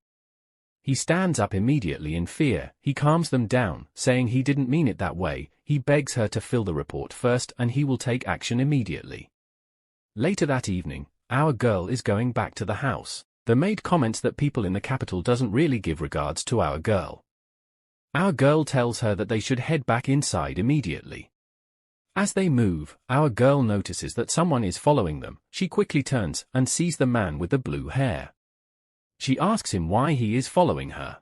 He stands up immediately in fear. He calms them down, saying he didn't mean it that way. He begs her to fill the report first and he will take action immediately. Later that evening, our girl is going back to the house. The maid comments that people in the capital doesn't really give regards to our girl. Our girl tells her that they should head back inside immediately. As they move, our girl notices that someone is following them. She quickly turns and sees the man with the blue hair. She asks him why he is following her.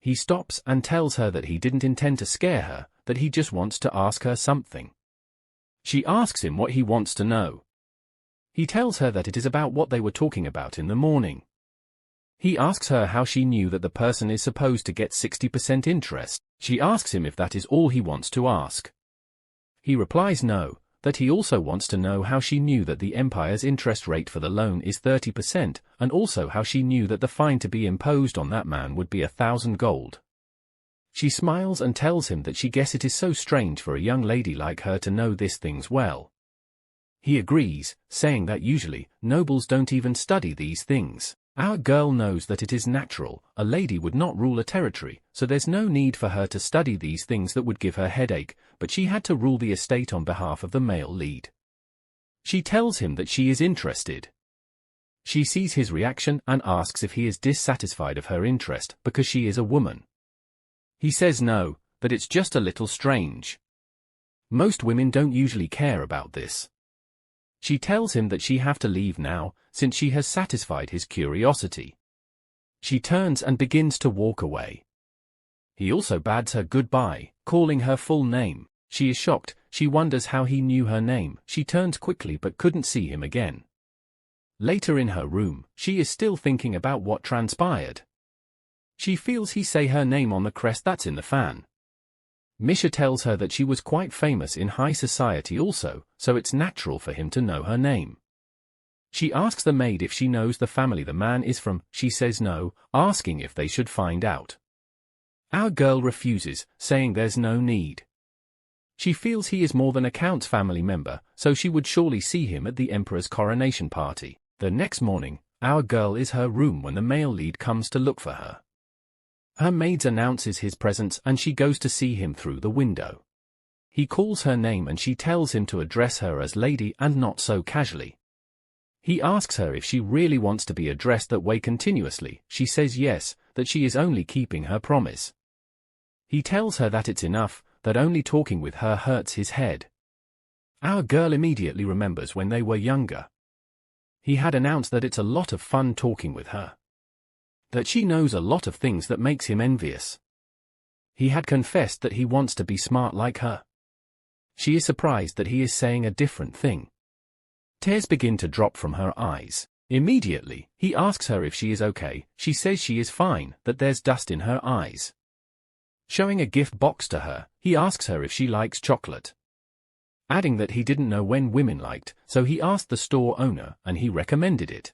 He stops and tells her that he didn't intend to scare her, that he just wants to ask her something. She asks him what he wants to know. He tells her that it is about what they were talking about in the morning. He asks her how she knew that the person is supposed to get 60% interest. She asks him if that is all he wants to ask. He replies no, that he also wants to know how she knew that the empire's interest rate for the loan is 30%, and also how she knew that the fine to be imposed on that man would be 1,000 gold. She smiles and tells him that she guesses it is so strange for a young lady like her to know these things well. He agrees, saying that usually, nobles don't even study these things. Our girl knows that it is natural, a lady would not rule a territory, so there's no need for her to study these things that would give her headache, but she had to rule the estate on behalf of the male lead. She tells him that she is interested. She sees his reaction and asks if he is dissatisfied of her interest because she is a woman. He says no, that it's just a little strange. Most women don't usually care about this. She tells him that she have to leave now, since she has satisfied his curiosity. She turns and begins to walk away. He also bids her goodbye, calling her full name. She is shocked, she wonders how he knew her name. She turns quickly but couldn't see him again. Later in her room, she is still thinking about what transpired. She feels he say her name on the crest that's in the fan. Misha tells her that she was quite famous in high society also, so it's natural for him to know her name. She asks the maid if she knows the family the man is from. She says no, asking if they should find out. Our girl refuses, saying there's no need. She feels he is more than a count's family member, so she would surely see him at the emperor's coronation party. The next morning, our girl is her room when the male lead comes to look for her. Her maid announces his presence and she goes to see him through the window. He calls her name and she tells him to address her as lady and not so casually. He asks her if she really wants to be addressed that way continuously. She says yes, that she is only keeping her promise. He tells her that it's enough, that only talking with her hurts his head. Our girl immediately remembers when they were younger. He had announced that it's a lot of fun talking with her. That she knows a lot of things that makes him envious. He had confessed that he wants to be smart like her. She is surprised that he is saying a different thing. Tears begin to drop from her eyes. Immediately, he asks her if she is okay. She says she is fine, that there's dust in her eyes. Showing a gift box to her, he asks her if she likes chocolate. Adding that he didn't know when women liked, so he asked the store owner and he recommended it.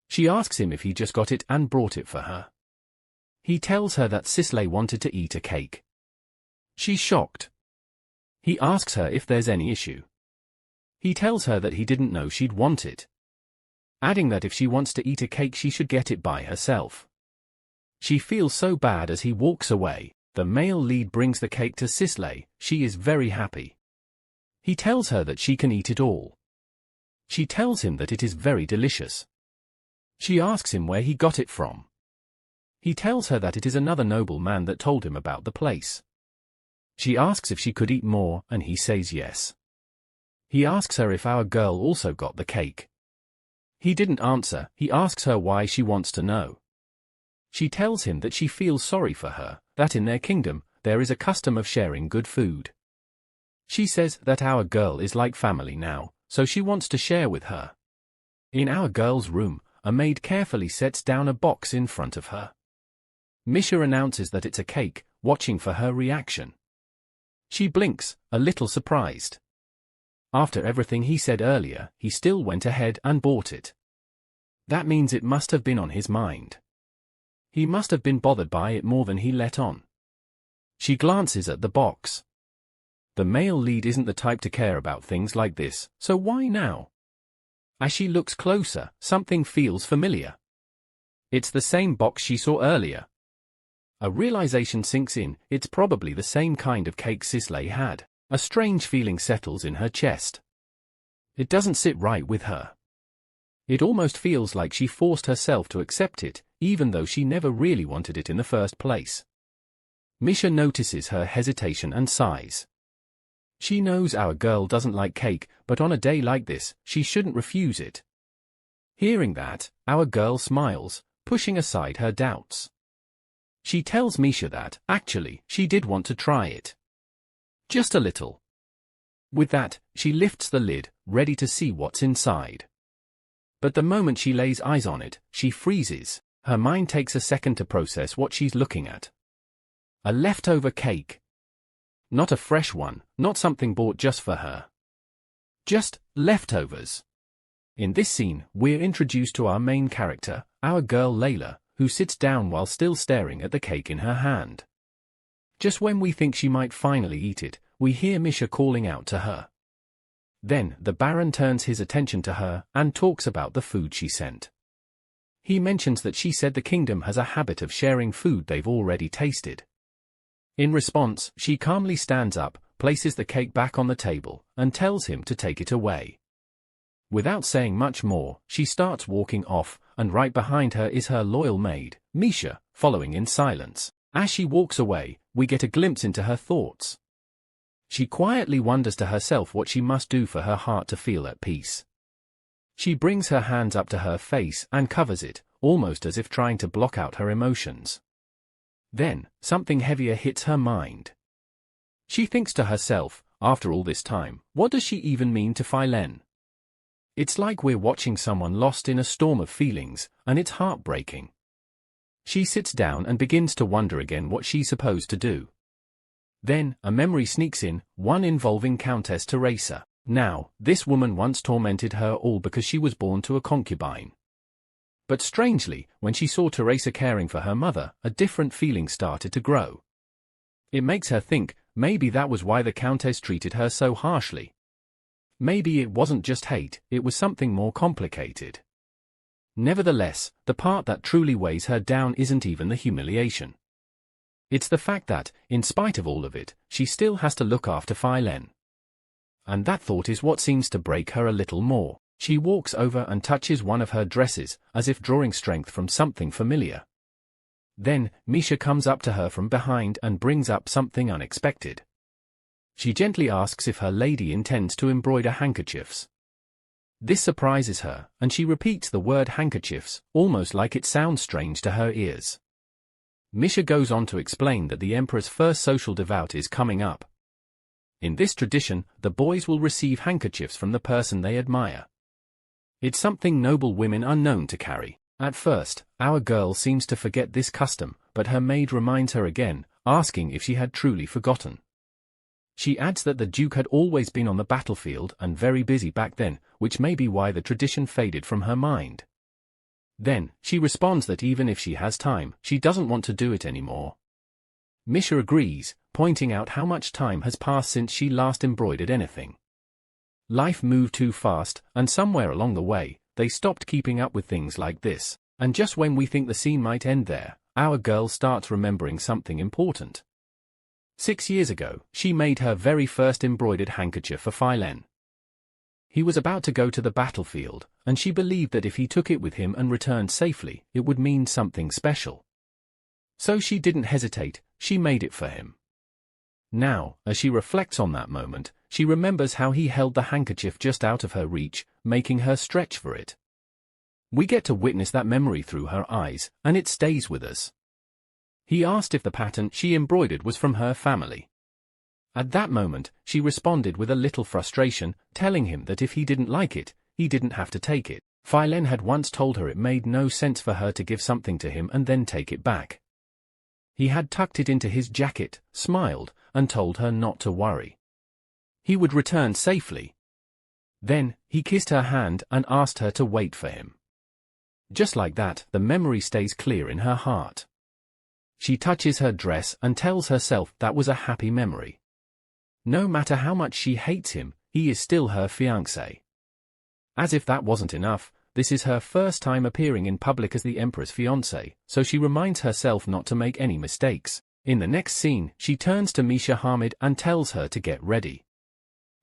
She asks him if he just got it and brought it for her. He tells her that Sisley wanted to eat a cake. She's shocked. He asks her if there's any issue. He tells her that he didn't know she'd want it. Adding that if she wants to eat a cake she should get it by herself. She feels so bad as he walks away. The male lead brings the cake to Sisley. She is very happy. He tells her that she can eat it all. She tells him that it is very delicious. She asks him where he got it from. He tells her that it is another nobleman that told him about the place. She asks if she could eat more and he says yes. He asks her if our girl also got the cake. He didn't answer. He asks her why she wants to know. She tells him that she feels sorry for her, that in their kingdom, there is a custom of sharing good food. She says that our girl is like family now, so she wants to share with her. In our girl's room, a maid carefully sets down a box in front of her. Misha announces that it's a cake, watching for her reaction. She blinks, a little surprised. After everything he said earlier, he still went ahead and bought it. That means it must have been on his mind. He must have been bothered by it more than he let on. She glances at the box. The male lead isn't the type to care about things like this, so why now? As she looks closer, something feels familiar. It's the same box she saw earlier. A realization sinks in, it's probably the same kind of cake Sisley had. A strange feeling settles in her chest. It doesn't sit right with her. It almost feels like she forced herself to accept it, even though she never really wanted it in the first place. Misha notices her hesitation and sighs. She knows our girl doesn't like cake, but on a day like this, she shouldn't refuse it. Hearing that, our girl smiles, pushing aside her doubts. She tells Misha that, actually, she did want to try it. Just a little. With that, she lifts the lid, ready to see what's inside. But the moment she lays eyes on it, she freezes. Her mind takes a second to process what she's looking at. A leftover cake. Not a fresh one, not something bought just for her. Just leftovers. In this scene, we're introduced to our main character, our girl Layla, who sits down while still staring at the cake in her hand. Just when we think she might finally eat it, we hear Misha calling out to her. Then, the Baron turns his attention to her and talks about the food she sent. He mentions that she said the kingdom has a habit of sharing food they've already tasted. In response, she calmly stands up, places the cake back on the table, and tells him to take it away. Without saying much more, she starts walking off, and right behind her is her loyal maid, Misha, following in silence. As she walks away, we get a glimpse into her thoughts. She quietly wonders to herself what she must do for her heart to feel at peace. She brings her hands up to her face and covers it, almost as if trying to block out her emotions. Then, something heavier hits her mind. She thinks to herself, after all this time, what does she even mean to Phillen? It's like we're watching someone lost in a storm of feelings, and it's heartbreaking. She sits down and begins to wonder again what she's supposed to do. Then, a memory sneaks in, one involving Countess Teresa. Now, this woman once tormented her all because she was born to a concubine. But strangely, when she saw Teresa caring for her mother, a different feeling started to grow. It makes her think, maybe that was why the Countess treated her so harshly. Maybe it wasn't just hate, it was something more complicated. Nevertheless, the part that truly weighs her down isn't even the humiliation. It's the fact that, in spite of all of it, she still has to look after Phillen. And that thought is what seems to break her a little more. She walks over and touches one of her dresses, as if drawing strength from something familiar. Then, Misha comes up to her from behind and brings up something unexpected. She gently asks if her lady intends to embroider handkerchiefs. This surprises her, and she repeats the word handkerchiefs, almost like it sounds strange to her ears. Misha goes on to explain that the Emperor's first social devout is coming up. In this tradition, the boys will receive handkerchiefs from the person they admire. It's something noble women are known to carry. At first, our girl seems to forget this custom, but her maid reminds her again, asking if she had truly forgotten. She adds that the Duke had always been on the battlefield and very busy back then, which may be why the tradition faded from her mind. Then, she responds that even if she has time, she doesn't want to do it anymore. Misha agrees, pointing out how much time has passed since she last embroidered anything. Life moved too fast, and somewhere along the way, they stopped keeping up with things like this. And just when we think the scene might end there, our girl starts remembering something important. 6 years ago, she made her very first embroidered handkerchief for Phillen. He was about to go to the battlefield, and she believed that if he took it with him and returned safely, it would mean something special. So she didn't hesitate, she made it for him. Now, as she reflects on that moment, she remembers how he held the handkerchief just out of her reach, making her stretch for it. We get to witness that memory through her eyes, and it stays with us. He asked if the pattern she embroidered was from her family. At that moment, she responded with a little frustration, telling him that if he didn't like it, he didn't have to take it. Phillen had once told her it made no sense for her to give something to him and then take it back. He had tucked it into his jacket, smiled, and told her not to worry. He would return safely. Then, he kissed her hand and asked her to wait for him. Just like that, the memory stays clear in her heart. She touches her dress and tells herself that was a happy memory. No matter how much she hates him, he is still her fiancé. As if that wasn't enough, this is her first time appearing in public as the Emperor's fiancé, so she reminds herself not to make any mistakes. In the next scene, she turns to Misha Hamid and tells her to get ready.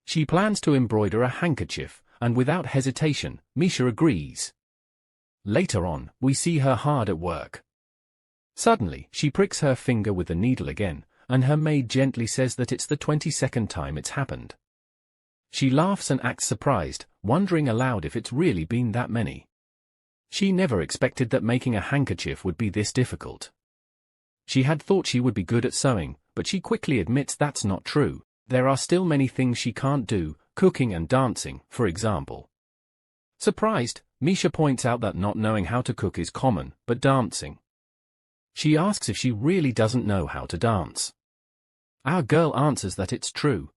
She plans to embroider a handkerchief, and without hesitation, Misha agrees. Later on, we see her hard at work. Suddenly, she pricks her finger with the needle again, and her maid gently says that it's the 22nd time it's happened. She laughs and acts surprised, wondering aloud if it's really been that many. She never expected that making a handkerchief would be this difficult. She had thought she would be good at sewing, but she quickly admits that's not true. There are still many things she can't do, cooking and dancing, for example. Surprised, Misha points out that not knowing how to cook is common, but dancing. She asks if she really doesn't know how to dance. Our girl answers that it's true.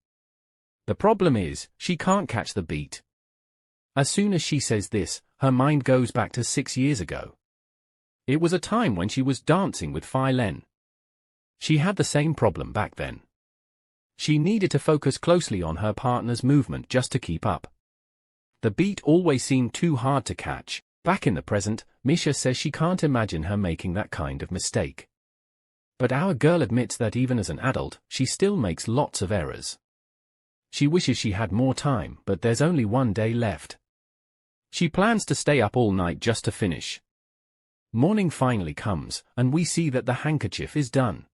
The problem is, she can't catch the beat. As soon as she says this, her mind goes back to 6 years ago. It was a time when she was dancing with Phillen. She had the same problem back then. She needed to focus closely on her partner's movement just to keep up. The beat always seemed too hard to catch. Back in the present, Misha says she can't imagine her making that kind of mistake. But our girl admits that even as an adult, she still makes lots of errors. She wishes she had more time, but there's only one day left. She plans to stay up all night just to finish. Morning finally comes, and we see that the handkerchief is done.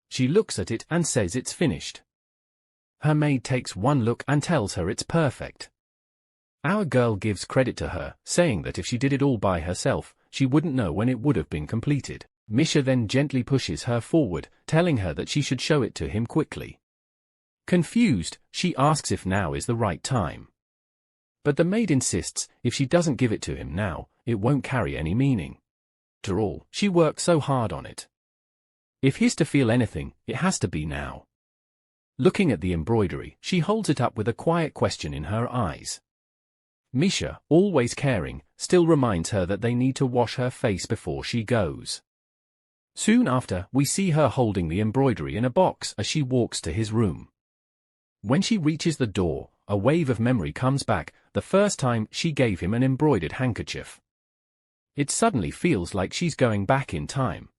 She looks at it and says it's finished. Her maid takes one look and tells her it's perfect. Our girl gives credit to her, saying that if she did it all by herself, she wouldn't know when it would have been completed. Misha then gently pushes her forward, telling her that she should show it to him quickly. Confused, she asks if now is the right time. But the maid insists, if she doesn't give it to him now, it won't carry any meaning. After all, she worked so hard on it. If he's to feel anything, it has to be now. Looking at the embroidery, she holds it up with a quiet question in her eyes. Misha, always caring, still reminds her that they need to wash her face before she goes. Soon after, we see her holding the embroidery in a box as she walks to his room. When she reaches the door, a wave of memory comes back, the first time she gave him an embroidered handkerchief. It suddenly feels like she's going back in time.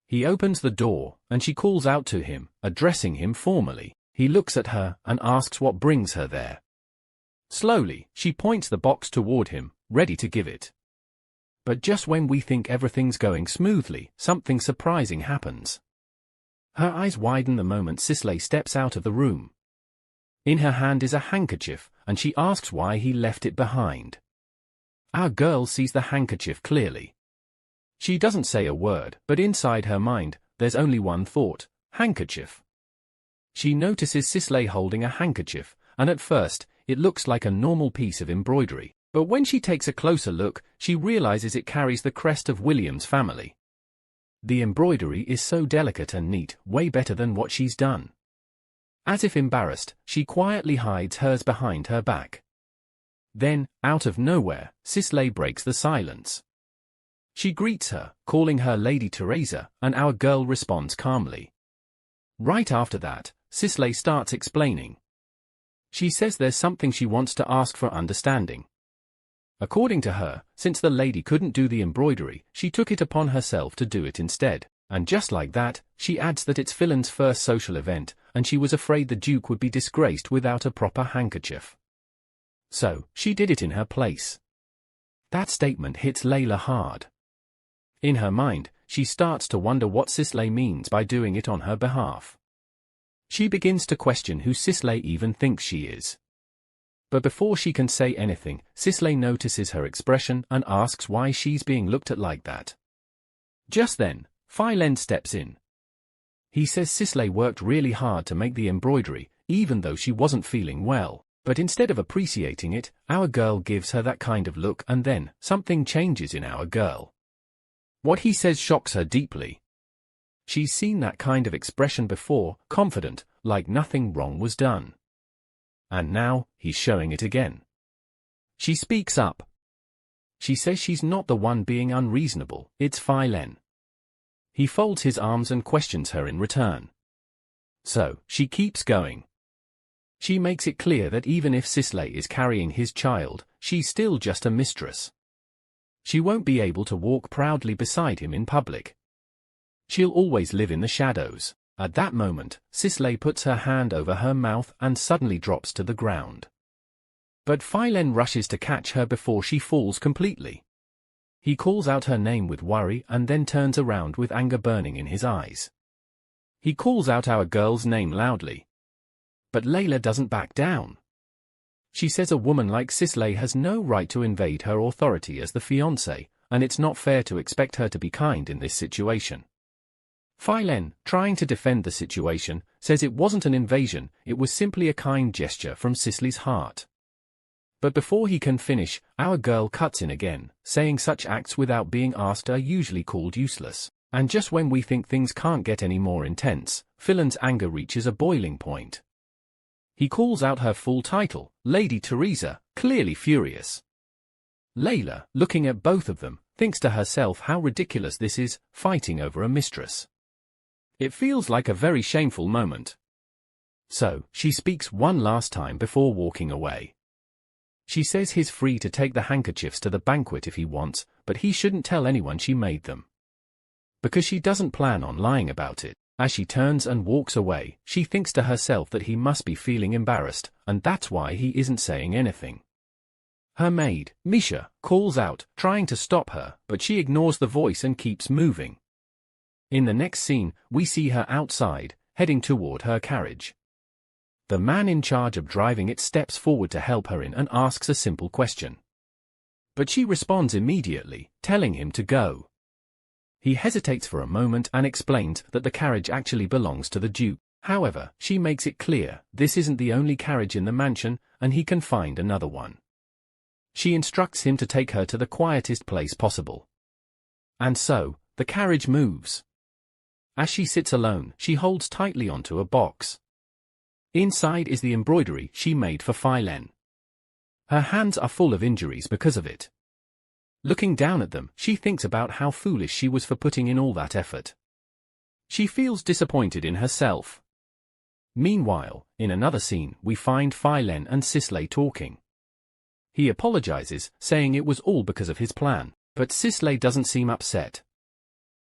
He opens the door, and she calls out to him, addressing him formally. He looks at her and asks what brings her there. Slowly, she points the box toward him, ready to give it. But just when we think everything's going smoothly, something surprising happens. Her eyes widen the moment Sisley steps out of the room. In her hand is a handkerchief, and she asks why he left it behind. Our girl sees the handkerchief clearly. She doesn't say a word, but inside her mind, there's only one thought: handkerchief. She notices Sisley holding a handkerchief, and at first, it looks like a normal piece of embroidery. But when she takes a closer look, she realizes it carries the crest of William's family. The embroidery is so delicate and neat, way better than what she's done. As if embarrassed, she quietly hides hers behind her back. Then, out of nowhere, Sisley breaks the silence. She greets her, calling her Lady Teresa, and our girl responds calmly. Right after that, Sisley starts explaining. She says there's something she wants to ask for understanding. According to her, since the lady couldn't do the embroidery, she took it upon herself to do it instead. And just like that, she adds that it's Phillen's first social event, and she was afraid the Duke would be disgraced without a proper handkerchief. So, she did it in her place. That statement hits Layla hard. In her mind, she starts to wonder what Sisley means by doing it on her behalf. She begins to question who Sisley even thinks she is. But before she can say anything, Sisley notices her expression and asks why she's being looked at like that. Just then, Phillen steps in. He says Sisley worked really hard to make the embroidery, even though she wasn't feeling well. But instead of appreciating it, our girl gives her that kind of look, and then, something changes in our girl. What he says shocks her deeply. She's seen that kind of expression before, confident, like nothing wrong was done. And now, he's showing it again. She speaks up. She says she's not the one being unreasonable, it's Phillen. He folds his arms and questions her in return. So, she keeps going. She makes it clear that even if Sisley is carrying his child, she's still just a mistress. She won't be able to walk proudly beside him in public. She'll always live in the shadows. At that moment, Sisley puts her hand over her mouth and suddenly drops to the ground. But Phillen rushes to catch her before she falls completely. He calls out her name with worry and then turns around with anger burning in his eyes. He calls out our girl's name loudly. But Layla doesn't back down. She says a woman like Sisley has no right to invade her authority as the fiancé, and it's not fair to expect her to be kind in this situation. Phillen, trying to defend the situation, says it wasn't an invasion, it was simply a kind gesture from Sisley's heart. But before he can finish, our girl cuts in again, saying such acts without being asked are usually called useless. And just when we think things can't get any more intense, Phillen's anger reaches a boiling point. He calls out her full title, Lady Teresa, clearly furious. Layla, looking at both of them, thinks to herself how ridiculous this is, fighting over a mistress. It feels like a very shameful moment. So, she speaks one last time before walking away. She says he's free to take the handkerchiefs to the banquet if he wants, but he shouldn't tell anyone she made them. Because she doesn't plan on lying about it. As she turns and walks away, she thinks to herself that he must be feeling embarrassed, and that's why he isn't saying anything. Her maid, Misha, calls out, trying to stop her, but she ignores the voice and keeps moving. In the next scene, we see her outside, heading toward her carriage. The man in charge of driving it steps forward to help her in and asks a simple question. But she responds immediately, telling him to go. He hesitates for a moment and explains that the carriage actually belongs to the Duke. However, she makes it clear this isn't the only carriage in the mansion, and he can find another one. She instructs him to take her to the quietest place possible. And so, the carriage moves. As she sits alone, she holds tightly onto a box. Inside is the embroidery she made for Phillen. Her hands are full of injuries because of it. Looking down at them, she thinks about how foolish she was for putting in all that effort. She feels disappointed in herself. Meanwhile, in another scene, we find Phillen and Sisley talking. He apologizes, saying it was all because of his plan, but Sisley doesn't seem upset.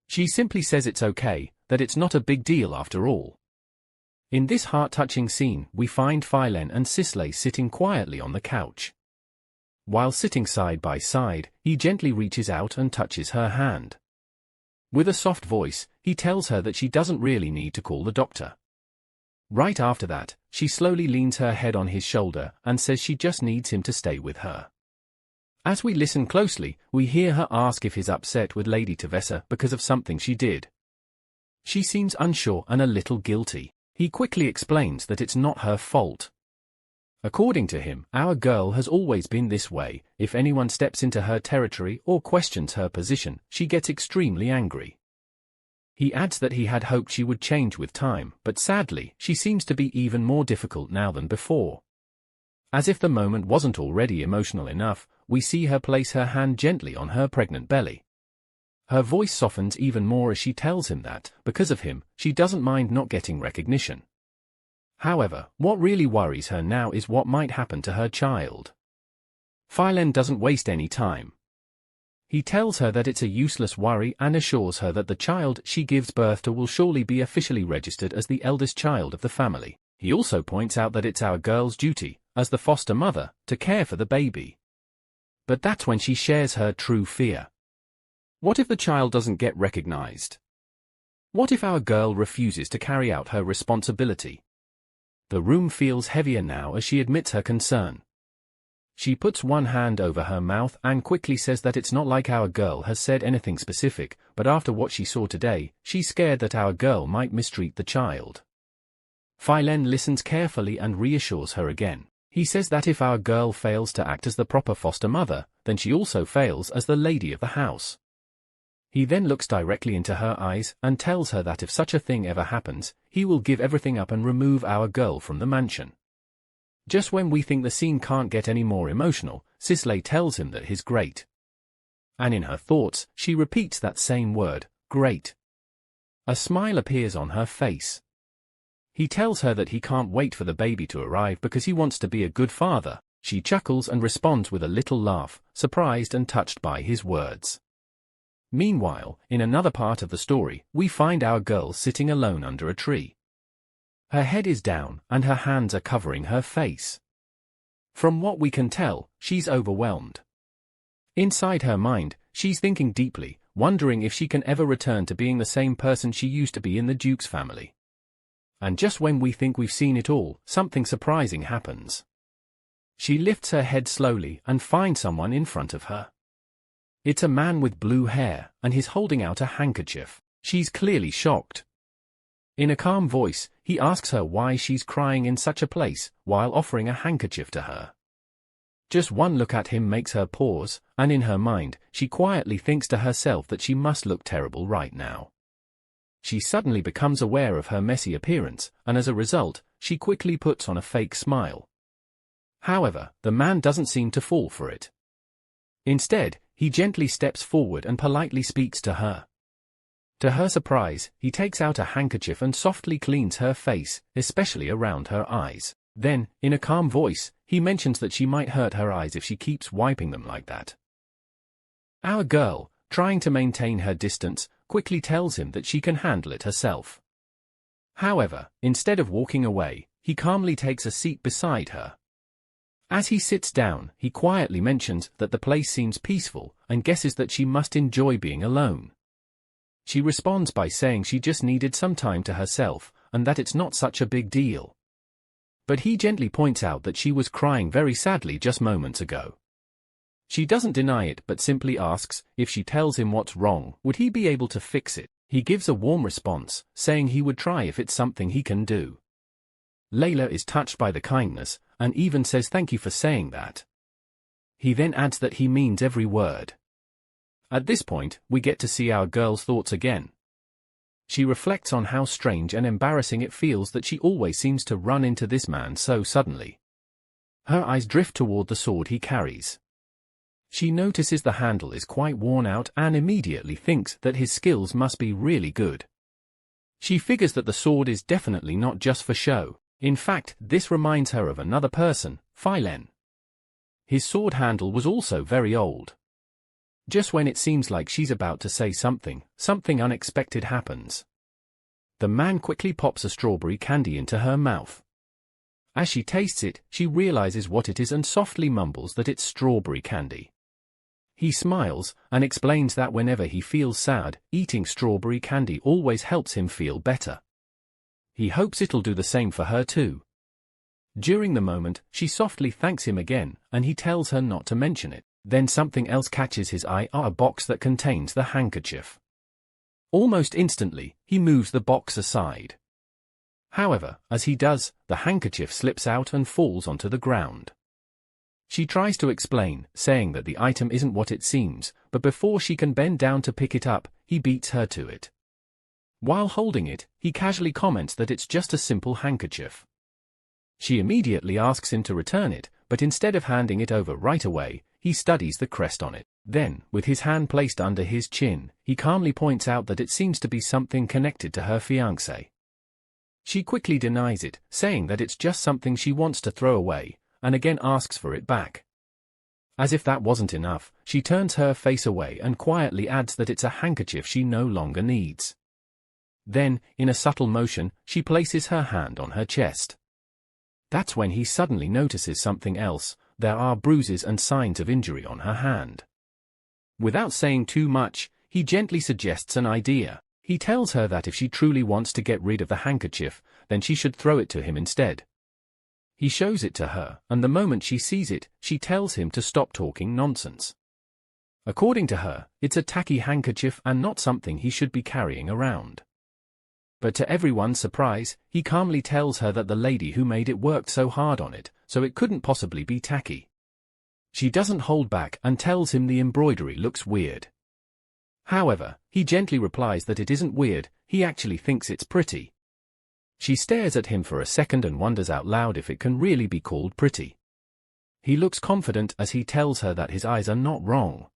She simply says it's okay, that it's not a big deal after all. In this heart-touching scene, we find Phillen and Sisley sitting quietly on the couch. While sitting side by side, he gently reaches out and touches her hand. With a soft voice, he tells her that she doesn't really need to call the doctor. Right after that, she slowly leans her head on his shoulder and says she just needs him to stay with her. As we listen closely, we hear her ask if he's upset with Lady Teresa because of something she did. She seems unsure and a little guilty. He quickly explains that it's not her fault. According to him, our girl has always been this way. If anyone steps into her territory or questions her position, she gets extremely angry. He adds that he had hoped she would change with time, but sadly, she seems to be even more difficult now than before. As if the moment wasn't already emotional enough, we see her place her hand gently on her pregnant belly. Her voice softens even more as she tells him that, because of him, she doesn't mind not getting recognition. However, what really worries her now is what might happen to her child. Phillen doesn't waste any time. He tells her that it's a useless worry and assures her that the child she gives birth to will surely be officially registered as the eldest child of the family. He also points out that it's our girl's duty, as the foster mother, to care for the baby. But that's when she shares her true fear. What if the child doesn't get recognized? What if our girl refuses to carry out her responsibility? The room feels heavier now as she admits her concern. She puts one hand over her mouth and quickly says that it's not like our girl has said anything specific, but after what she saw today, she's scared that our girl might mistreat the child. Phillen listens carefully and reassures her again. He says that if our girl fails to act as the proper foster mother, then she also fails as the lady of the house. He then looks directly into her eyes and tells her that if such a thing ever happens, he will give everything up and remove our girl from the mansion. Just when we think the scene can't get any more emotional, Sisley tells him that he's great. And in her thoughts, she repeats that same word, great. A smile appears on her face. He tells her that he can't wait for the baby to arrive because he wants to be a good father. She chuckles and responds with a little laugh, surprised and touched by his words. Meanwhile, in another part of the story, we find our girl sitting alone under a tree. Her head is down, and her hands are covering her face. From what we can tell, she's overwhelmed. Inside her mind, she's thinking deeply, wondering if she can ever return to being the same person she used to be in the Duke's family. And just when we think we've seen it all, something surprising happens. She lifts her head slowly and finds someone in front of her. It's a man with blue hair, and he's holding out a handkerchief. She's clearly shocked. In a calm voice, he asks her why she's crying in such a place, while offering a handkerchief to her. Just one look at him makes her pause, and in her mind, she quietly thinks to herself that she must look terrible right now. She suddenly becomes aware of her messy appearance, and as a result, she quickly puts on a fake smile. However, the man doesn't seem to fall for it. Instead, he gently steps forward and politely speaks to her. To her surprise, he takes out a handkerchief and softly cleans her face, especially around her eyes. Then, in a calm voice, he mentions that she might hurt her eyes if she keeps wiping them like that. Our girl, trying to maintain her distance, quickly tells him that she can handle it herself. However, instead of walking away, he calmly takes a seat beside her. As he sits down, he quietly mentions that the place seems peaceful and guesses that she must enjoy being alone. She responds by saying she just needed some time to herself and that it's not such a big deal. But he gently points out that she was crying very sadly just moments ago. She doesn't deny it but simply asks if she tells him what's wrong, would he be able to fix it? He gives a warm response, saying he would try if it's something he can do. Layla is touched by the kindness and even says thank you for saying that. He then adds that he means every word. At this point, we get to see our girl's thoughts again. She reflects on how strange and embarrassing it feels that she always seems to run into this man so suddenly. Her eyes drift toward the sword he carries. She notices the handle is quite worn out and immediately thinks that his skills must be really good. She figures that the sword is definitely not just for show. In fact, this reminds her of another person, Phillen. His sword handle was also very old. Just when it seems like she's about to say something, something unexpected happens. The man quickly pops a strawberry candy into her mouth. As she tastes it, she realizes what it is and softly mumbles that it's strawberry candy. He smiles and explains that whenever he feels sad, eating strawberry candy always helps him feel better. He hopes it'll do the same for her too. During the moment, she softly thanks him again, and he tells her not to mention it. Then something else catches his eye, a box that contains the handkerchief. Almost instantly, he moves the box aside. However, as he does, the handkerchief slips out and falls onto the ground. She tries to explain, saying that the item isn't what it seems, but before she can bend down to pick it up, he beats her to it. While holding it, he casually comments that it's just a simple handkerchief. She immediately asks him to return it, but instead of handing it over right away, he studies the crest on it. Then, with his hand placed under his chin, he calmly points out that it seems to be something connected to her fiancé. She quickly denies it, saying that it's just something she wants to throw away, and again asks for it back. As if that wasn't enough, she turns her face away and quietly adds that it's a handkerchief she no longer needs. Then, in a subtle motion, she places her hand on her chest. That's when he suddenly notices something else. There are bruises and signs of injury on her hand. Without saying too much, he gently suggests an idea. He tells her that if she truly wants to get rid of the handkerchief, then she should throw it to him instead. He shows it to her, and the moment she sees it, she tells him to stop talking nonsense. According to her, it's a tacky handkerchief and not something he should be carrying around. But to everyone's surprise, he calmly tells her that the lady who made it worked so hard on it, so it couldn't possibly be tacky. She doesn't hold back and tells him the embroidery looks weird. However, he gently replies that it isn't weird, he actually thinks it's pretty. She stares at him for a second and wonders out loud if it can really be called pretty. He looks confident as he tells her that his eyes are not wrong.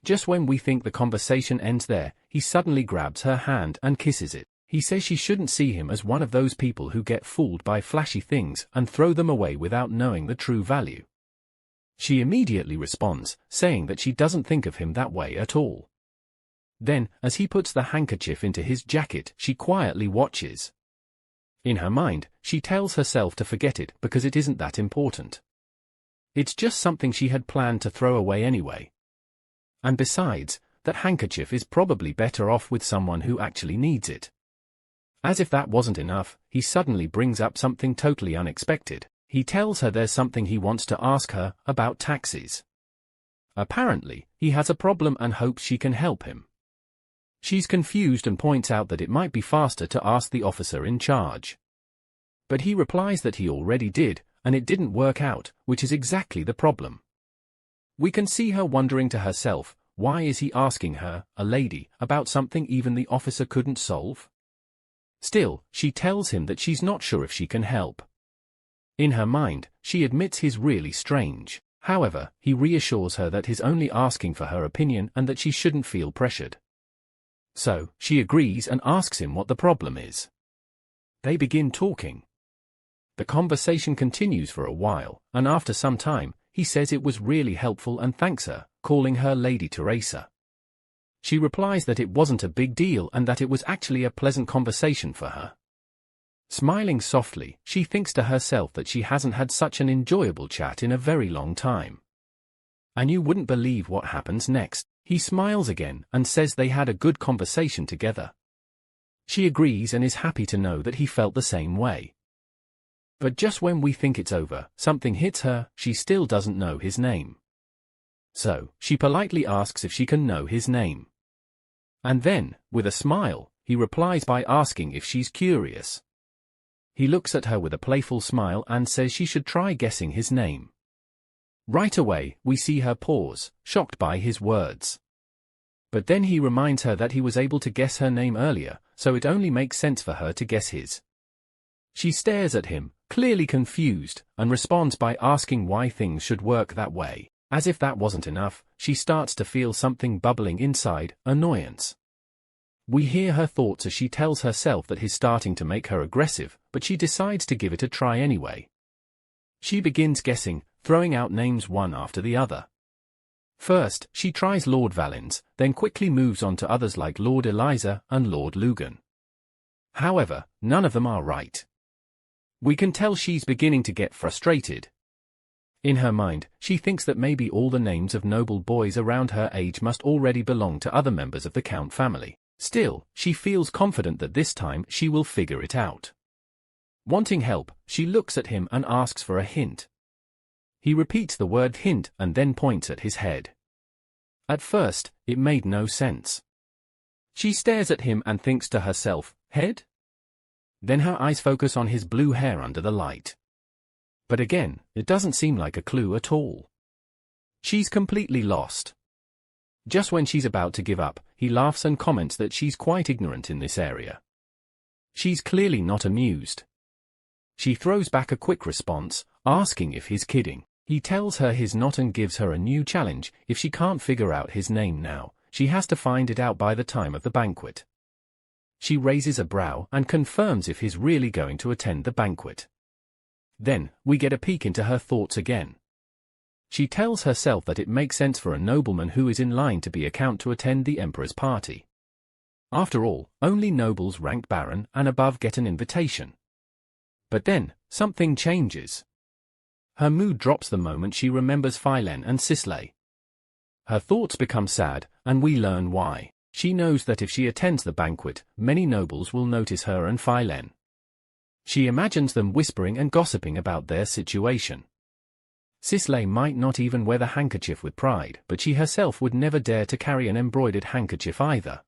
Just when we think the conversation ends there, he suddenly grabs her hand and kisses it. He says she shouldn't see him as one of those people who get fooled by flashy things and throw them away without knowing the true value. She immediately responds, saying that she doesn't think of him that way at all. Then, as he puts the handkerchief into his jacket, she quietly watches. In her mind, she tells herself to forget it because it isn't that important. It's just something she had planned to throw away anyway. And besides, that handkerchief is probably better off with someone who actually needs it. As if that wasn't enough, he suddenly brings up something totally unexpected. He tells her there's something he wants to ask her about taxis. Apparently, he has a problem and hopes she can help him. She's confused and points out that it might be faster to ask the officer in charge. But he replies that he already did, and it didn't work out, which is exactly the problem. We can see her wondering to herself, why is he asking her, a lady, about something even the officer couldn't solve? Still, she tells him that she's not sure if she can help. In her mind, she admits he's really strange. However, he reassures her that he's only asking for her opinion and that she shouldn't feel pressured. So, she agrees and asks him what the problem is. They begin talking. The conversation continues for a while, and after some time, he says it was really helpful and thanks her, calling her Lady Teresa. She replies that it wasn't a big deal and that it was actually a pleasant conversation for her. Smiling softly, she thinks to herself that she hasn't had such an enjoyable chat in a very long time. And you wouldn't believe what happens next. He smiles again and says they had a good conversation together. She agrees and is happy to know that he felt the same way. But just when we think it's over, something hits her. She still doesn't know his name. So, she politely asks if she can know his name. And then, with a smile, he replies by asking if she's curious. He looks at her with a playful smile and says she should try guessing his name. Right away, we see her pause, shocked by his words. But then he reminds her that he was able to guess her name earlier, so it only makes sense for her to guess his. She stares at him, clearly confused, and responds by asking why things should work that way. As if that wasn't enough, she starts to feel something bubbling inside, annoyance. We hear her thoughts as she tells herself that he's starting to make her aggressive, but she decides to give it a try anyway. She begins guessing, throwing out names one after the other. First, she tries Lord Valens, then quickly moves on to others like Lord Eliza and Lord Lugan. However, none of them are right. We can tell she's beginning to get frustrated. In her mind, she thinks that maybe all the names of noble boys around her age must already belong to other members of the Count family. Still, she feels confident that this time she will figure it out. Wanting help, she looks at him and asks for a hint. He repeats the word hint and then points at his head. At first, it made no sense. She stares at him and thinks to herself, head? Then her eyes focus on his blue hair under the light. But again, it doesn't seem like a clue at all. She's completely lost. Just when she's about to give up, he laughs and comments that she's quite ignorant in this area. She's clearly not amused. She throws back a quick response, asking if he's kidding. He tells her he's not and gives her a new challenge. If she can't figure out his name now, she has to find it out by the time of the banquet. She raises a brow and confirms if he's really going to attend the banquet. Then, we get a peek into her thoughts again. She tells herself that it makes sense for a nobleman who is in line to be a count to attend the emperor's party. After all, only nobles ranked baron and above get an invitation. But then, something changes. Her mood drops the moment she remembers Phillen and Sisley. Her thoughts become sad, and we learn why. She knows that if she attends the banquet, many nobles will notice her and Phillen. She imagines them whispering and gossiping about their situation. Sisley might not even wear the handkerchief with pride, but she herself would never dare to carry an embroidered handkerchief either.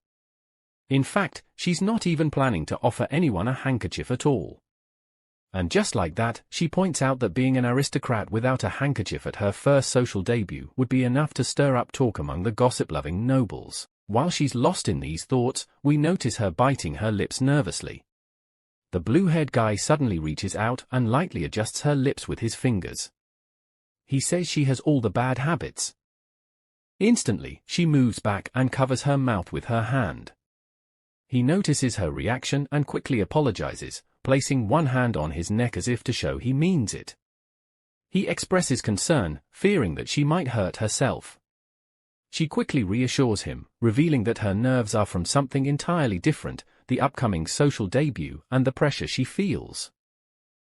In fact, she's not even planning to offer anyone a handkerchief at all. And just like that, she points out that being an aristocrat without a handkerchief at her first social debut would be enough to stir up talk among the gossip-loving nobles. While she's lost in these thoughts, we notice her biting her lips nervously. The blue-haired guy suddenly reaches out and lightly adjusts her lips with his fingers. He says she has all the bad habits. Instantly, she moves back and covers her mouth with her hand. He notices her reaction and quickly apologizes, placing one hand on his neck as if to show he means it. He expresses concern, fearing that she might hurt herself. She quickly reassures him, revealing that her nerves are from something entirely different, the upcoming social debut and the pressure she feels.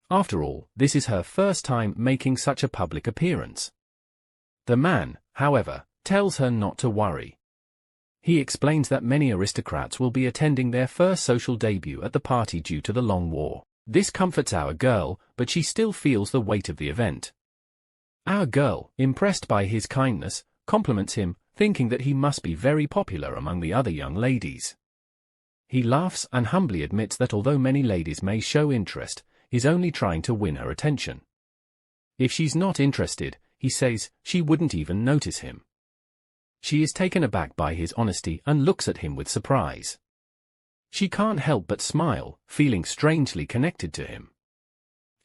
After all, this is her first time making such a public appearance. The man, however, tells her not to worry. He explains that many aristocrats will be attending their first social debut at the party due to the long war. This comforts our girl, but she still feels the weight of the event. Our girl, impressed by his kindness, compliments him, thinking that he must be very popular among the other young ladies. He laughs and humbly admits that although many ladies may show interest, he's only trying to win her attention. If she's not interested, he says, she wouldn't even notice him. She is taken aback by his honesty and looks at him with surprise. She can't help but smile, feeling strangely connected to him.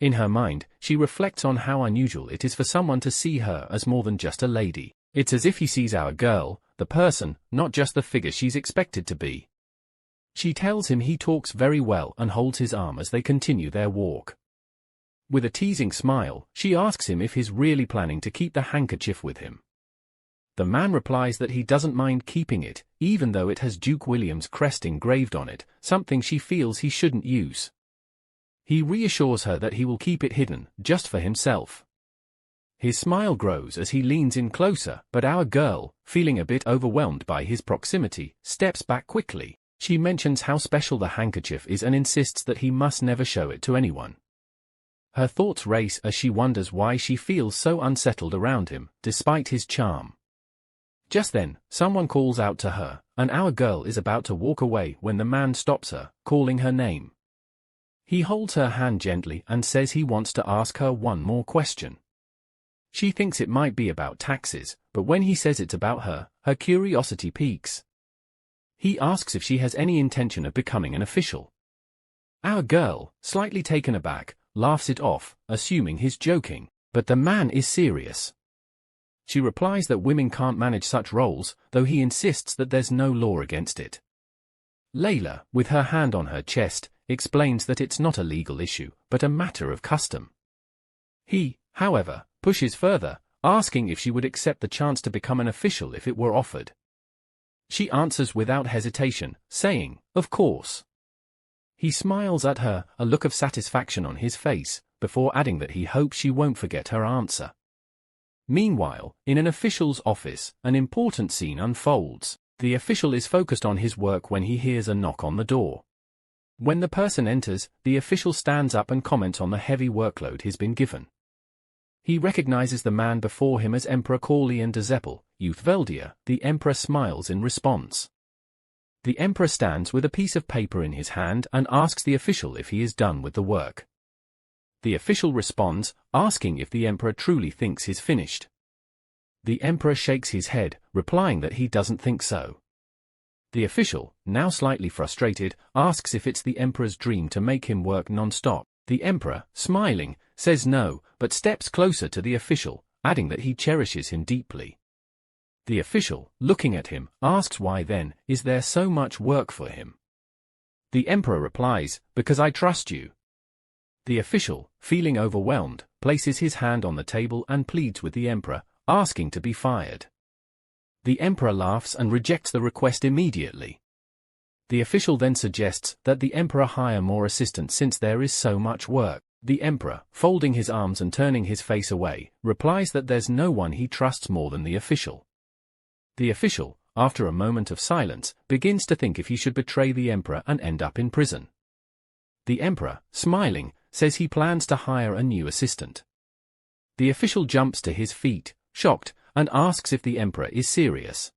In her mind, she reflects on how unusual it is for someone to see her as more than just a lady. It's as if he sees our girl, the person, not just the figure she's expected to be. She tells him he talks very well and holds his arm as they continue their walk. With a teasing smile, she asks him if he's really planning to keep the handkerchief with him. The man replies that he doesn't mind keeping it, even though it has Duke William's crest engraved on it, something she feels he shouldn't use. He reassures her that he will keep it hidden, just for himself. His smile grows as he leans in closer, but our girl, feeling a bit overwhelmed by his proximity, steps back quickly. She mentions how special the handkerchief is and insists that he must never show it to anyone. Her thoughts race as she wonders why she feels so unsettled around him, despite his charm. Just then, someone calls out to her, and our girl is about to walk away when the man stops her, calling her name. He holds her hand gently and says he wants to ask her one more question. She thinks it might be about taxes, but when he says it's about her, her curiosity piques. He asks if she has any intention of becoming an official. Our girl, slightly taken aback, laughs it off, assuming he's joking, but the man is serious. She replies that women can't manage such roles, though he insists that there's no law against it. Layla, with her hand on her chest, explains that it's not a legal issue, but a matter of custom. He, however, pushes further, asking if she would accept the chance to become an official if it were offered. She answers without hesitation, saying, "Of course." He smiles at her, a look of satisfaction on his face, before adding that he hopes she won't forget her answer. Meanwhile, in an official's office, an important scene unfolds. The official is focused on his work when he hears a knock on the door. When the person enters, the official stands up and comments on the heavy workload he's been given. He recognizes the man before him as Emperor Corleone de Zeppel, Youthveldia. The emperor smiles in response. The emperor stands with a piece of paper in his hand and asks the official if he is done with the work. The official responds, asking if the emperor truly thinks he's finished. The emperor shakes his head, replying that he doesn't think so. The official, now slightly frustrated, asks if it's the emperor's dream to make him work non-stop. The emperor, smiling, says no, but steps closer to the official, adding that he cherishes him deeply. The official, looking at him, asks why then is there so much work for him. The emperor replies, "Because I trust you." The official, feeling overwhelmed, places his hand on the table and pleads with the emperor, asking to be fired. The emperor laughs and rejects the request immediately. The official then suggests that the emperor hire more assistants since there is so much work. The emperor, folding his arms and turning his face away, replies that there's no one he trusts more than the official. The official, after a moment of silence, begins to think if he should betray the emperor and end up in prison. The emperor, smiling, says he plans to hire a new assistant. The official jumps to his feet, shocked, and asks if the emperor is serious.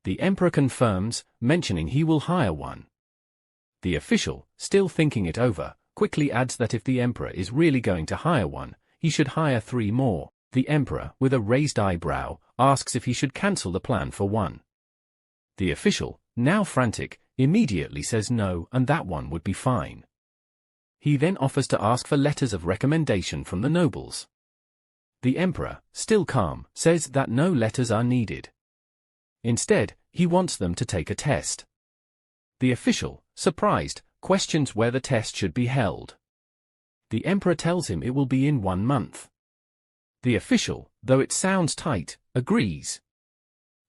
The emperor confirms, mentioning he will hire one. The official, still thinking it over, quickly adds that if the emperor is really going to hire one, he should hire 3 more. The emperor, with a raised eyebrow, asks if he should cancel the plan for one. The official, now frantic, immediately says no and that one would be fine. He then offers to ask for letters of recommendation from the nobles. The emperor, still calm, says that no letters are needed. Instead, he wants them to take a test. The official, surprised, questions where the test should be held. The emperor tells him it will be in 1 month. The official, though it sounds tight, agrees.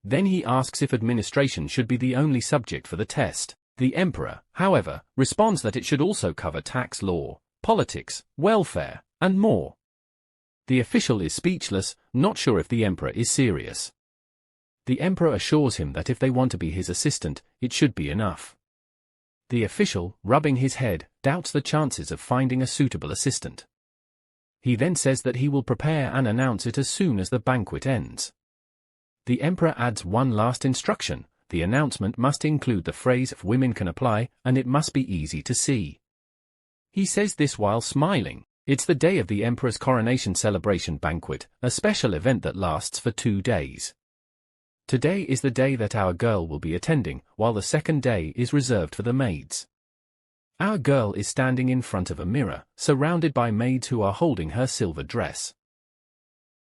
Then he asks if administration should be the only subject for the test. The emperor, however, responds that it should also cover tax law, politics, welfare, and more. The official is speechless, not sure if the emperor is serious. The emperor assures him that if they want to be his assistant, it should be enough. The official, rubbing his head, doubts the chances of finding a suitable assistant. He then says that he will prepare and announce it as soon as the banquet ends. The emperor adds one last instruction: the announcement must include the phrase "if women can apply," and it must be easy to see. He says this while smiling. It's the day of the Emperor's coronation celebration banquet, a special event that lasts for 2 days. Today is the day that our girl will be attending, while the second day is reserved for the maids. Our girl is standing in front of a mirror, surrounded by maids who are holding her silver dress.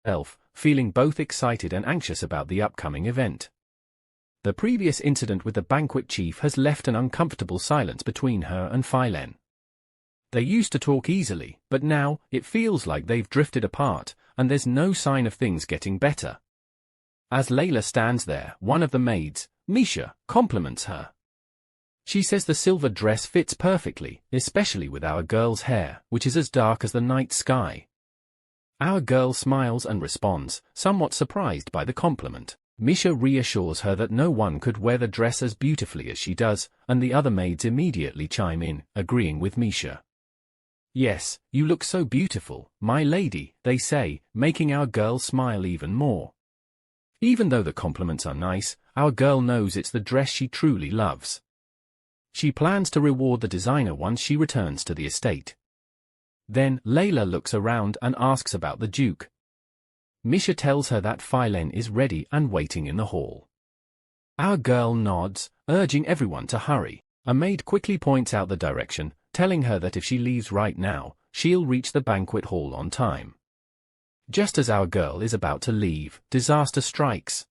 Elf, feeling both excited and anxious about the upcoming event. The previous incident with the banquet chief has left an uncomfortable silence between her and Phillen. They used to talk easily, but now, it feels like they've drifted apart, and there's no sign of things getting better. As Layla stands there, one of the maids, Misha, compliments her. She says the silver dress fits perfectly, especially with our girl's hair, which is as dark as the night sky. Our girl smiles and responds, somewhat surprised by the compliment. Misha reassures her that no one could wear the dress as beautifully as she does, and the other maids immediately chime in, agreeing with Misha. Yes, you look so beautiful, my lady, they say, making our girl smile even more. Even though the compliments are nice, our girl knows it's the dress she truly loves. She plans to reward the designer once she returns to the estate. Then, Layla looks around and asks about the Duke. Misha tells her that Phillen is ready and waiting in the hall. Our girl nods, urging everyone to hurry. A maid quickly points out the direction, telling her that if she leaves right now, she'll reach the banquet hall on time. Just as our girl is about to leave, disaster strikes.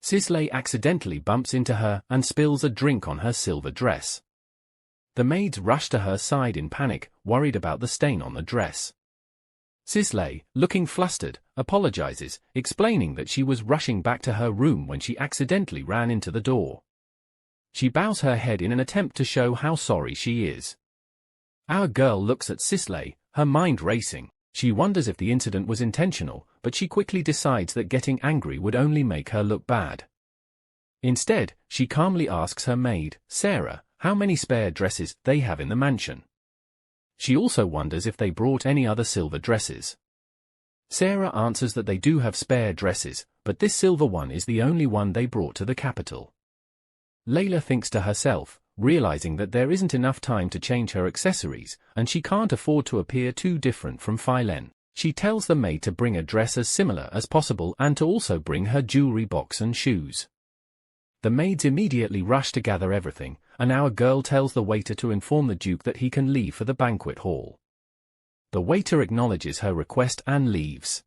Sisley accidentally bumps into her and spills a drink on her silver dress. The maids rush to her side in panic, worried about the stain on the dress. Sisley, looking flustered, apologizes, explaining that she was rushing back to her room when she accidentally ran into the door. She bows her head in an attempt to show how sorry she is. Our girl looks at Sisley, her mind racing. She wonders if the incident was intentional, but she quickly decides that getting angry would only make her look bad. Instead, she calmly asks her maid, Sarah, how many spare dresses they have in the mansion. She also wonders if they brought any other silver dresses. Sarah answers that they do have spare dresses, but this silver one is the only one they brought to the capital. Layla thinks to herself, realizing that there isn't enough time to change her accessories, and she can't afford to appear too different from Phillen. She tells the maid to bring a dress as similar as possible and to also bring her jewelry box and shoes. The maids immediately rush to gather everything, and our girl tells the waiter to inform the Duke that he can leave for the banquet hall. The waiter acknowledges her request and leaves.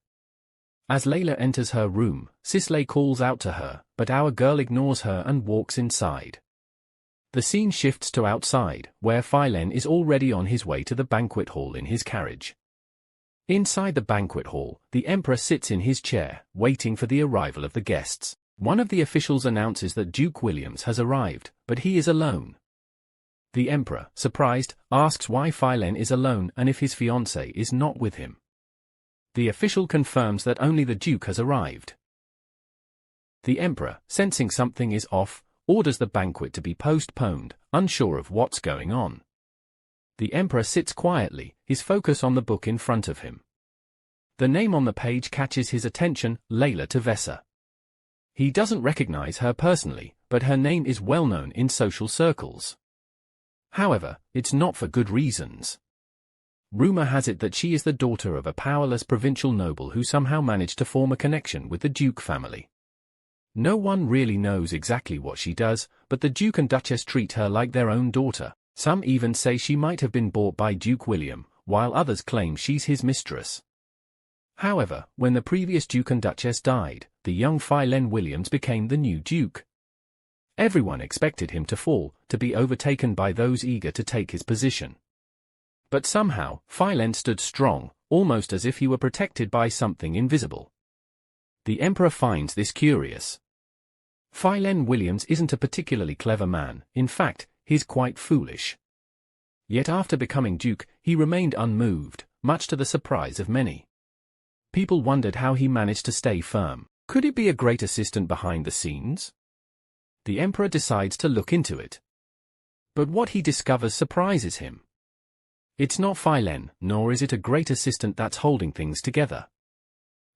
As Layla enters her room, Sisley calls out to her, but our girl ignores her and walks inside. The scene shifts to outside, where Phillen is already on his way to the banquet hall in his carriage. Inside the banquet hall, the Emperor sits in his chair, waiting for the arrival of the guests. One of the officials announces that Duke Williams has arrived, but he is alone. The Emperor, surprised, asks why Phillen is alone and if his fiancé is not with him. The official confirms that only the Duke has arrived. The Emperor, sensing something is off, orders the banquet to be postponed, unsure of what's going on. The Emperor sits quietly, his focus on the book in front of him. The name on the page catches his attention, Layla Tavessa. He doesn't recognize her personally, but her name is well known in social circles. However, it's not for good reasons. Rumor has it that she is the daughter of a powerless provincial noble who somehow managed to form a connection with the Duke family. No one really knows exactly what she does, but the Duke and Duchess treat her like their own daughter. Some even say she might have been bought by Duke William, while others claim she's his mistress. However, when the previous Duke and Duchess died, the young Phillen Williams became the new Duke. Everyone expected him to fall, to be overtaken by those eager to take his position. But somehow, Phillen stood strong, almost as if he were protected by something invisible. The Emperor finds this curious. Phillen Williams isn't a particularly clever man, in fact, he's quite foolish. Yet after becoming Duke, he remained unmoved, much to the surprise of many. People wondered how he managed to stay firm. Could it be a great assistant behind the scenes? The Emperor decides to look into it. But what he discovers surprises him. It's not Phillen, nor is it a great assistant that's holding things together.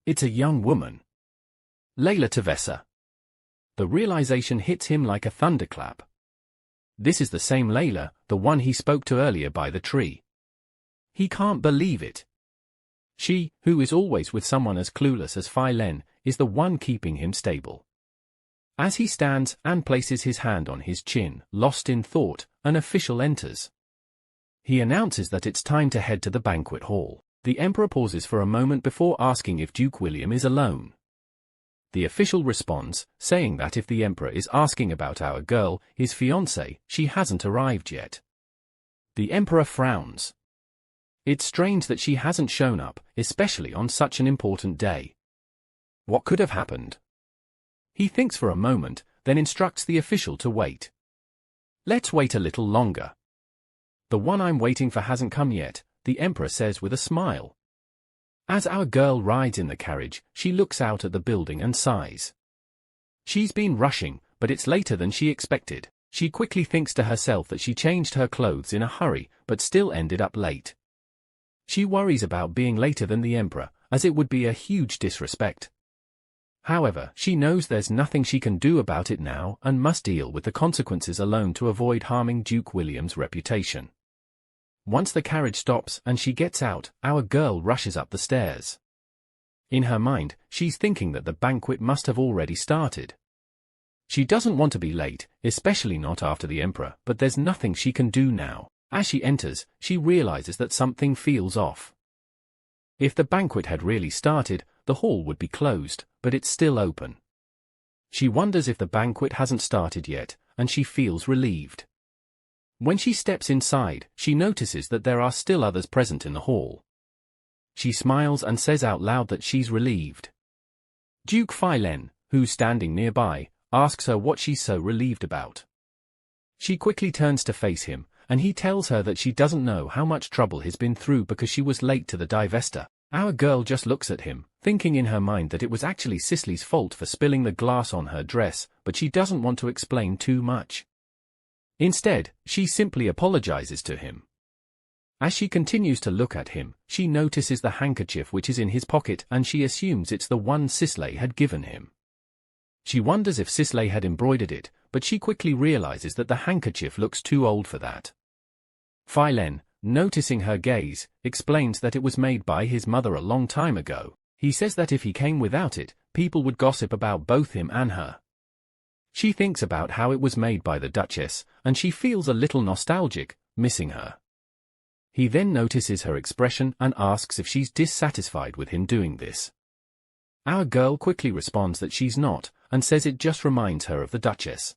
It's a young woman. Layla Tavessa. The realization hits him like a thunderclap. This is the same Layla, the one he spoke to earlier by the tree. He can't believe it. She, who is always with someone as clueless as Phillen, is the one keeping him stable. As he stands and places his hand on his chin, lost in thought, an official enters. He announces that it's time to head to the banquet hall. The Emperor pauses for a moment before asking if Duke William is alone. The official responds, saying that if the Emperor is asking about our girl, his fiancé, she hasn't arrived yet. The Emperor frowns. It's strange that she hasn't shown up, especially on such an important day. What could have happened? He thinks for a moment, then instructs the official to wait. Let's wait a little longer. The one I'm waiting for hasn't come yet, the Emperor says with a smile. As our girl rides in the carriage, she looks out at the building and sighs. She's been rushing, but it's later than she expected. She quickly thinks to herself that she changed her clothes in a hurry, but still ended up late. She worries about being later than the Emperor, as it would be a huge disrespect. However, she knows there's nothing she can do about it now and must deal with the consequences alone to avoid harming Duke William's reputation. Once the carriage stops and she gets out, our girl rushes up the stairs. In her mind, she's thinking that the banquet must have already started. She doesn't want to be late, especially not after the Emperor, but there's nothing she can do now. As she enters, she realizes that something feels off. If the banquet had really started, the hall would be closed, but it's still open. She wonders if the banquet hasn't started yet, and she feels relieved. When she steps inside, she notices that there are still others present in the hall. She smiles and says out loud that she's relieved. Duke Phillen, who's standing nearby, asks her what she's so relieved about. She quickly turns to face him, and he tells her that she doesn't know how much trouble he's been through because she was late to the divester. Our girl just looks at him, thinking in her mind that it was actually Cicely's fault for spilling the glass on her dress, but she doesn't want to explain too much. Instead, she simply apologizes to him. As she continues to look at him, she notices the handkerchief which is in his pocket and she assumes it's the one Cicely had given him. She wonders if Cicely had embroidered it, but she quickly realizes that the handkerchief looks too old for that. Phillen, noticing her gaze, explains that it was made by his mother a long time ago. He says that if he came without it, people would gossip about both him and her. She thinks about how it was made by the Duchess, and she feels a little nostalgic, missing her. He then notices her expression and asks if she's dissatisfied with him doing this. Our girl quickly responds that she's not, and says it just reminds her of the Duchess.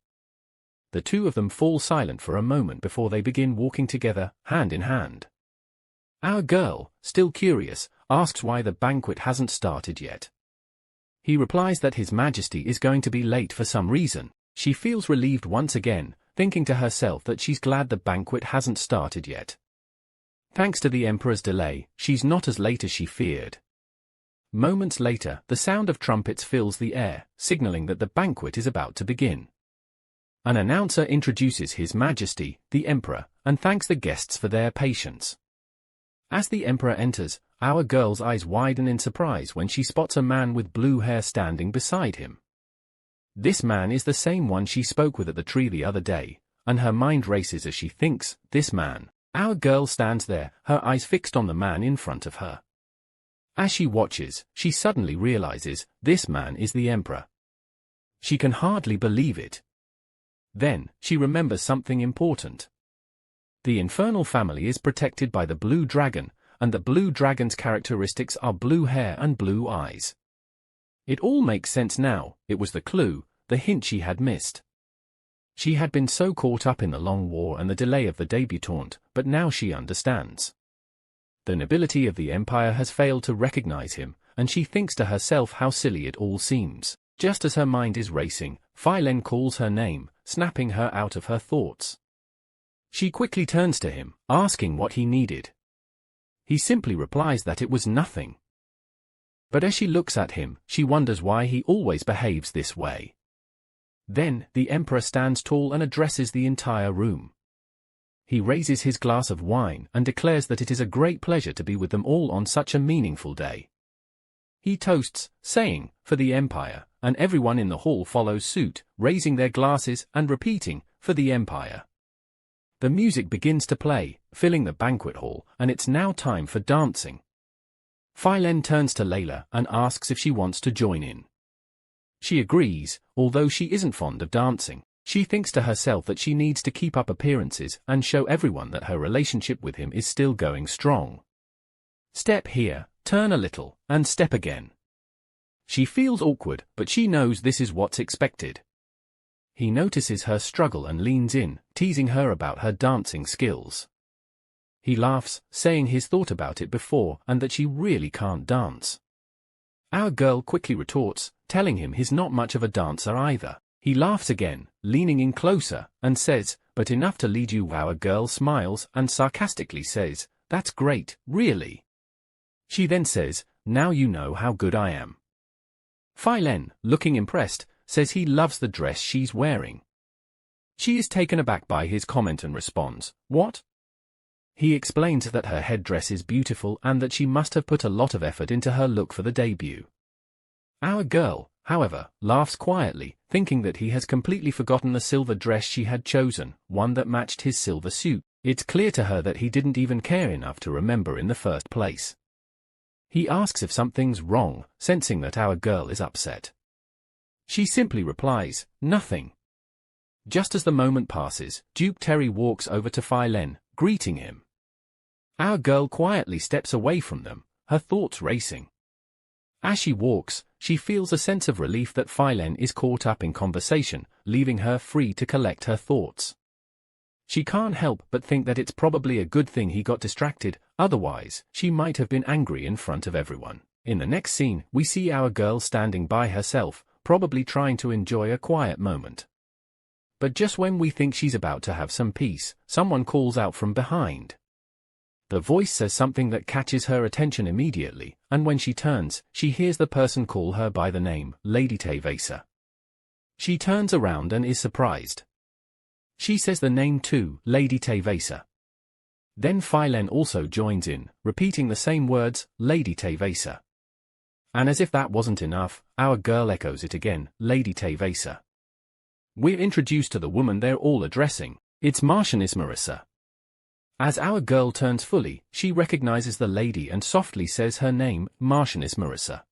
The two of them fall silent for a moment before they begin walking together, hand in hand. Our girl, still curious, asks why the banquet hasn't started yet. He replies that His Majesty is going to be late for some reason. She feels relieved once again, thinking to herself that she's glad the banquet hasn't started yet. Thanks to the Emperor's delay, she's not as late as she feared. Moments later, the sound of trumpets fills the air, signaling that the banquet is about to begin. An announcer introduces His Majesty, the Emperor, and thanks the guests for their patience. As the Emperor enters, our girl's eyes widen in surprise when she spots a man with blue hair standing beside him. This man is the same one she spoke with at the tree the other day, and her mind races as she thinks, this man. Our girl stands there, her eyes fixed on the man in front of her. As she watches, she suddenly realizes, this man is the Emperor. She can hardly believe it. Then, she remembers something important. The infernal family is protected by the blue dragon, and the blue dragon's characteristics are blue hair and blue eyes. It all makes sense now. It was the clue, the hint she had missed. She had been so caught up in the long war and the delay of the debutante, but now she understands. The nobility of the empire has failed to recognize him, and she thinks to herself how silly it all seems. Just as her mind is racing, Phillen calls her name, snapping her out of her thoughts. She quickly turns to him, asking what he needed. He simply replies that it was nothing. But as she looks at him, she wonders why he always behaves this way. Then, the Emperor stands tall and addresses the entire room. He raises his glass of wine and declares that it is a great pleasure to be with them all on such a meaningful day. He toasts, saying, "For the Empire," and everyone in the hall follows suit, raising their glasses and repeating, "For the Empire." The music begins to play, filling the banquet hall, and it's now time for dancing. Phillen turns to Layla and asks if she wants to join in. She agrees, although she isn't fond of dancing. She thinks to herself that she needs to keep up appearances and show everyone that her relationship with him is still going strong. Step here, turn a little, and step again. She feels awkward, but she knows this is what's expected. He notices her struggle and leans in, teasing her about her dancing skills. He laughs, saying he's thought about it before and that she really can't dance. Our girl quickly retorts, telling him he's not much of a dancer either. He laughs again, leaning in closer, and says, "But enough to lead you." Our girl smiles and sarcastically says, "That's great, really." She then says, "Now you know how good I am." Phillen, looking impressed, says he loves the dress she's wearing. She is taken aback by his comment and responds, "What?" He explains that her headdress is beautiful and that she must have put a lot of effort into her look for the debut. Our girl, however, laughs quietly, thinking that he has completely forgotten the silver dress she had chosen, one that matched his silver suit. It's clear to her that he didn't even care enough to remember in the first place. He asks if something's wrong, sensing that our girl is upset. She simply replies, "Nothing." Just as the moment passes, Duke Terry walks over to Phillen, greeting him. Our girl quietly steps away from them, her thoughts racing. As she walks, she feels a sense of relief that Phillen is caught up in conversation, leaving her free to collect her thoughts. She can't help but think that it's probably a good thing he got distracted, otherwise, she might have been angry in front of everyone. In the next scene, we see our girl standing by herself, probably trying to enjoy a quiet moment. But just when we think she's about to have some peace, someone calls out from behind. The voice says something that catches her attention immediately, and when she turns, she hears the person call her by the name, Lady Tevesa. She turns around and is surprised. She says the name too, Lady Tevesa. Then Phillen also joins in, repeating the same words, Lady Tevesa. And as if that wasn't enough, our girl echoes it again, Lady Tevesa. We're introduced to the woman they're all addressing. It's Marchioness Marissa. As our girl turns fully, she recognizes the lady and softly says her name, Marchioness Marissa.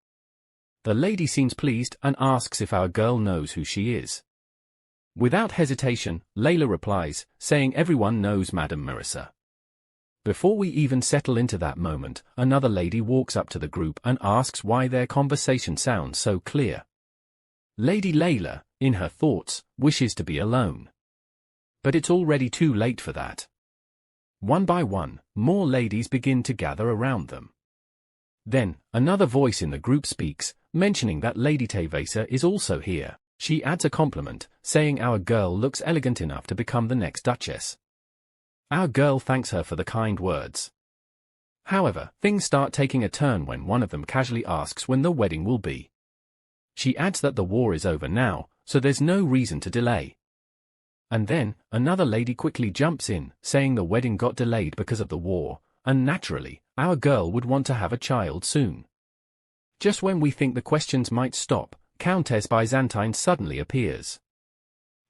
The lady seems pleased and asks if our girl knows who she is. Without hesitation, Layla replies, saying everyone knows Madame Marissa. Before we even settle into that moment, another lady walks up to the group and asks why their conversation sounds so clear. Lady Layla, in her thoughts, wishes to be alone. But it's already too late for that. One by one, more ladies begin to gather around them. Then, another voice in the group speaks, mentioning that Lady Tevesa is also here. She adds a compliment, saying our girl looks elegant enough to become the next Duchess. Our girl thanks her for the kind words. However, things start taking a turn when one of them casually asks when the wedding will be. She adds that the war is over now, so there's no reason to delay. And then, another lady quickly jumps in, saying the wedding got delayed because of the war, and naturally, our girl would want to have a child soon. Just when we think the questions might stop, Countess Byzantine suddenly appears.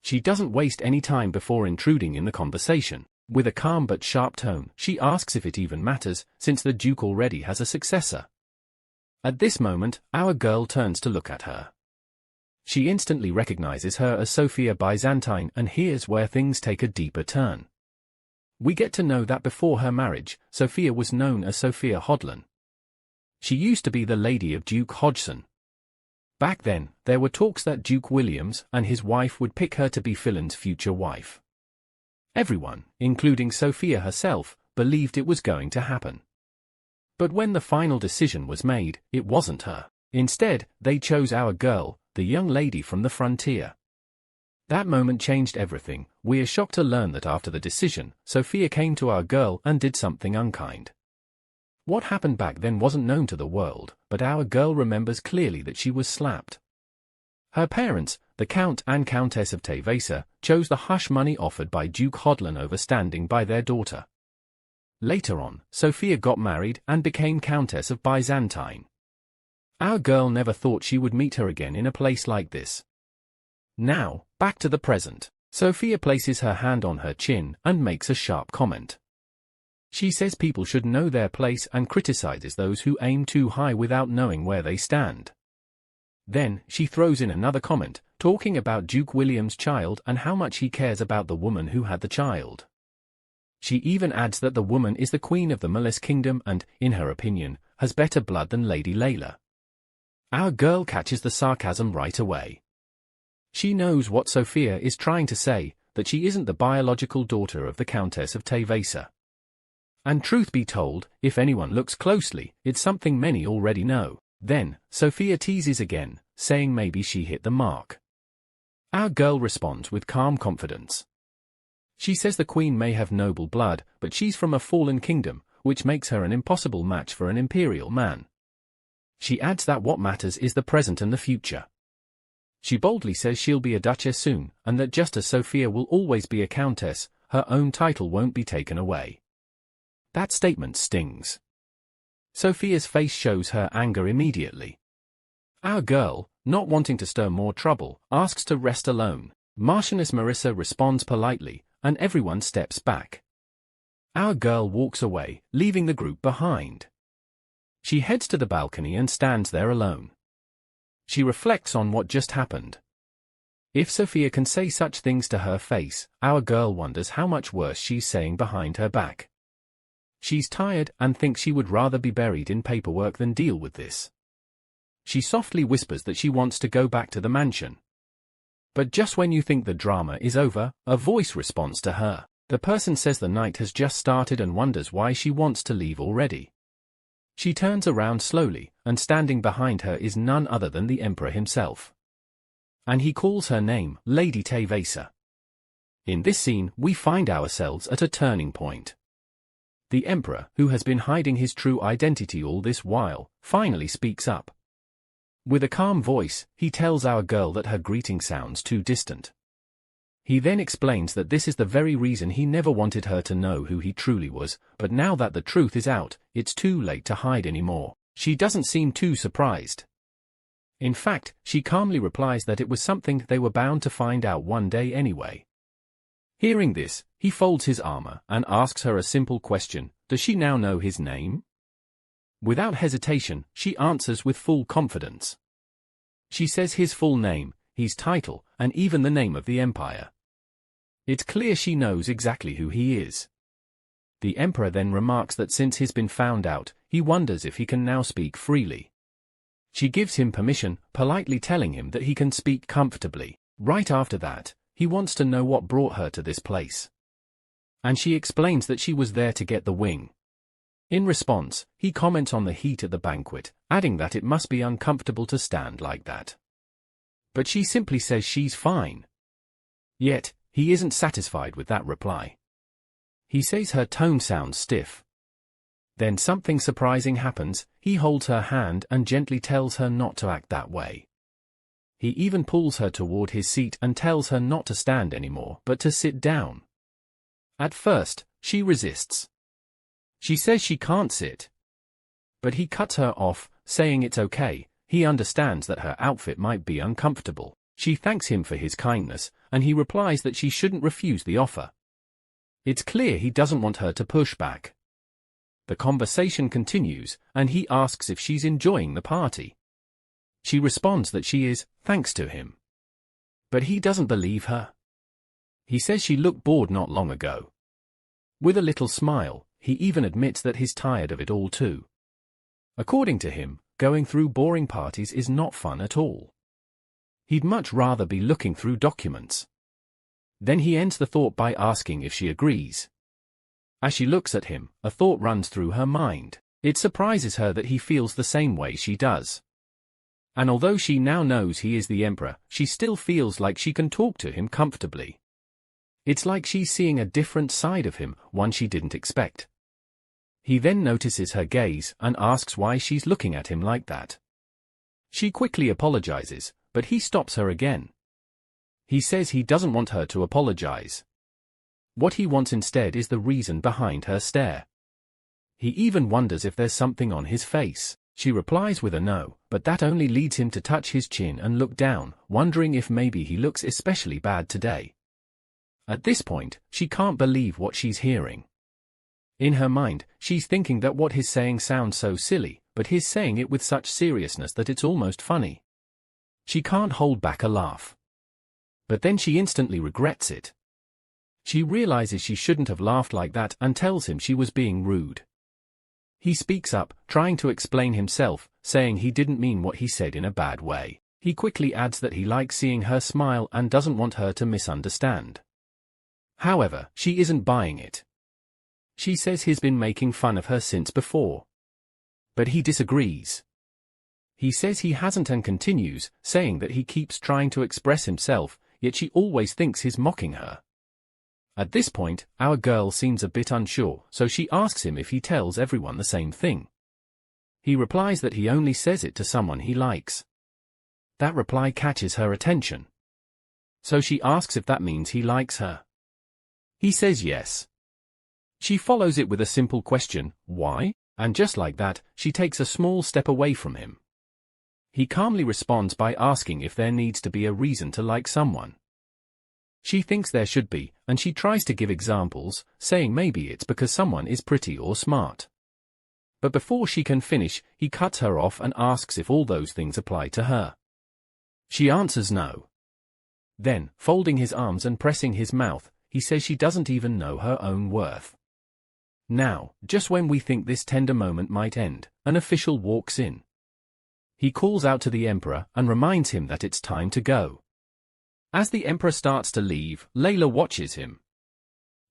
She doesn't waste any time before intruding in the conversation. With a calm but sharp tone, she asks if it even matters, since the Duke already has a successor. At this moment, our girl turns to look at her. She instantly recognizes her as Sophia Byzantine, and here's where things take a deeper turn. We get to know that before her marriage, Sophia was known as Sophia Hodlin. She used to be the lady of Duke Hodgson. Back then, there were talks that Duke Williams and his wife would pick her to be Phillen's future wife. Everyone, including Sophia herself, believed it was going to happen. But when the final decision was made, it wasn't her. Instead, they chose our girl, the young lady from the frontier. That moment changed everything. We are shocked to learn that after the decision, Sophia came to our girl and did something unkind. What happened back then wasn't known to the world, but our girl remembers clearly that she was slapped. Her parents, the Count and Countess of Tevesa, chose the hush money offered by Duke Hodlin over standing by their daughter. Later on, Sophia got married and became Countess of Byzantine. Our girl never thought she would meet her again in a place like this. Now, back to the present. Sophia places her hand on her chin and makes a sharp comment. She says people should know their place and criticizes those who aim too high without knowing where they stand. Then, she throws in another comment, talking about Duke William's child and how much he cares about the woman who had the child. She even adds that the woman is the queen of the Malice Kingdom and, in her opinion, has better blood than Lady Layla. Our girl catches the sarcasm right away. She knows what Sophia is trying to say, that she isn't the biological daughter of the Countess of Tevesa. And truth be told, if anyone looks closely, it's something many already know. Then, Sophia teases again, saying maybe she hit the mark. Our girl responds with calm confidence. She says the queen may have noble blood, but she's from a fallen kingdom, which makes her an impossible match for an imperial man. She adds that what matters is the present and the future. She boldly says she'll be a duchess soon, and that just as Sophia will always be a countess, her own title won't be taken away. That statement stings. Sophia's face shows her anger immediately. Our girl, not wanting to stir more trouble, asks to rest alone. Marchioness Marissa responds politely, and everyone steps back. Our girl walks away, leaving the group behind. She heads to the balcony and stands there alone. She reflects on what just happened. If Sophia can say such things to her face, our girl wonders how much worse she's saying behind her back. She's tired and thinks she would rather be buried in paperwork than deal with this. She softly whispers that she wants to go back to the mansion. But just when you think the drama is over, a voice responds to her. The person says the night has just started and wonders why she wants to leave already. She turns around slowly, and standing behind her is none other than the Emperor himself. And he calls her name, Lady Tevesa. In this scene, we find ourselves at a turning point. The Emperor, who has been hiding his true identity all this while, finally speaks up. With a calm voice, he tells our girl that her greeting sounds too distant. He then explains that this is the very reason he never wanted her to know who he truly was, but now that the truth is out, it's too late to hide anymore. She doesn't seem too surprised. In fact, she calmly replies that it was something they were bound to find out one day anyway. Hearing this, he folds his armor and asks her a simple question: does she now know his name? Without hesitation, she answers with full confidence. She says his full name, his title, and even the name of the empire. It's clear she knows exactly who he is. The Emperor then remarks that since he's been found out, he wonders if he can now speak freely. She gives him permission, politely telling him that he can speak comfortably. Right after that, he wants to know what brought her to this place. And she explains that she was there to get the wing. In response, he comments on the heat at the banquet, adding that it must be uncomfortable to stand like that. But she simply says she's fine. Yet, he isn't satisfied with that reply. He says her tone sounds stiff. Then something surprising happens. He holds her hand and gently tells her not to act that way. He even pulls her toward his seat and tells her not to stand anymore, but to sit down. At first, she resists. She says she can't sit. But he cuts her off, saying it's okay. He understands that her outfit might be uncomfortable. She thanks him for his kindness, and he replies that she shouldn't refuse the offer. It's clear he doesn't want her to push back. The conversation continues, and he asks if she's enjoying the party. She responds that she is, thanks to him. But he doesn't believe her. He says she looked bored not long ago. With a little smile, he even admits that he's tired of it all too. According to him, going through boring parties is not fun at all. He'd much rather be looking through documents. Then he ends the thought by asking if she agrees. As she looks at him, a thought runs through her mind. It surprises her that he feels the same way she does. And although she now knows he is the Emperor, she still feels like she can talk to him comfortably. It's like she's seeing a different side of him, one she didn't expect. He then notices her gaze and asks why she's looking at him like that. She quickly apologizes, but he stops her again. He says he doesn't want her to apologize. What he wants instead is the reason behind her stare. He even wonders if there's something on his face. She replies with a no, but that only leads him to touch his chin and look down, wondering if maybe he looks especially bad today. At this point, she can't believe what she's hearing. In her mind, she's thinking that what he's saying sounds so silly, but he's saying it with such seriousness that it's almost funny. She can't hold back a laugh. But then she instantly regrets it. She realizes she shouldn't have laughed like that and tells him she was being rude. He speaks up, trying to explain himself, saying he didn't mean what he said in a bad way. He quickly adds that he likes seeing her smile and doesn't want her to misunderstand. However, she isn't buying it. She says he's been making fun of her since before. But he disagrees. He says he hasn't and continues, saying that he keeps trying to express himself, yet she always thinks he's mocking her. At this point, our girl seems a bit unsure, so she asks him if he tells everyone the same thing. He replies that he only says it to someone he likes. That reply catches her attention. So she asks if that means he likes her. He says yes. She follows it with a simple question, why? And just like that, she takes a small step away from him. He calmly responds by asking if there needs to be a reason to like someone. She thinks there should be, and she tries to give examples, saying maybe it's because someone is pretty or smart. But before she can finish, he cuts her off and asks if all those things apply to her. She answers no. Then, folding his arms and pressing his mouth, he says she doesn't even know her own worth. Now, just when we think this tender moment might end, an official walks in. He calls out to the emperor and reminds him that it's time to go. As the emperor starts to leave, Layla watches him.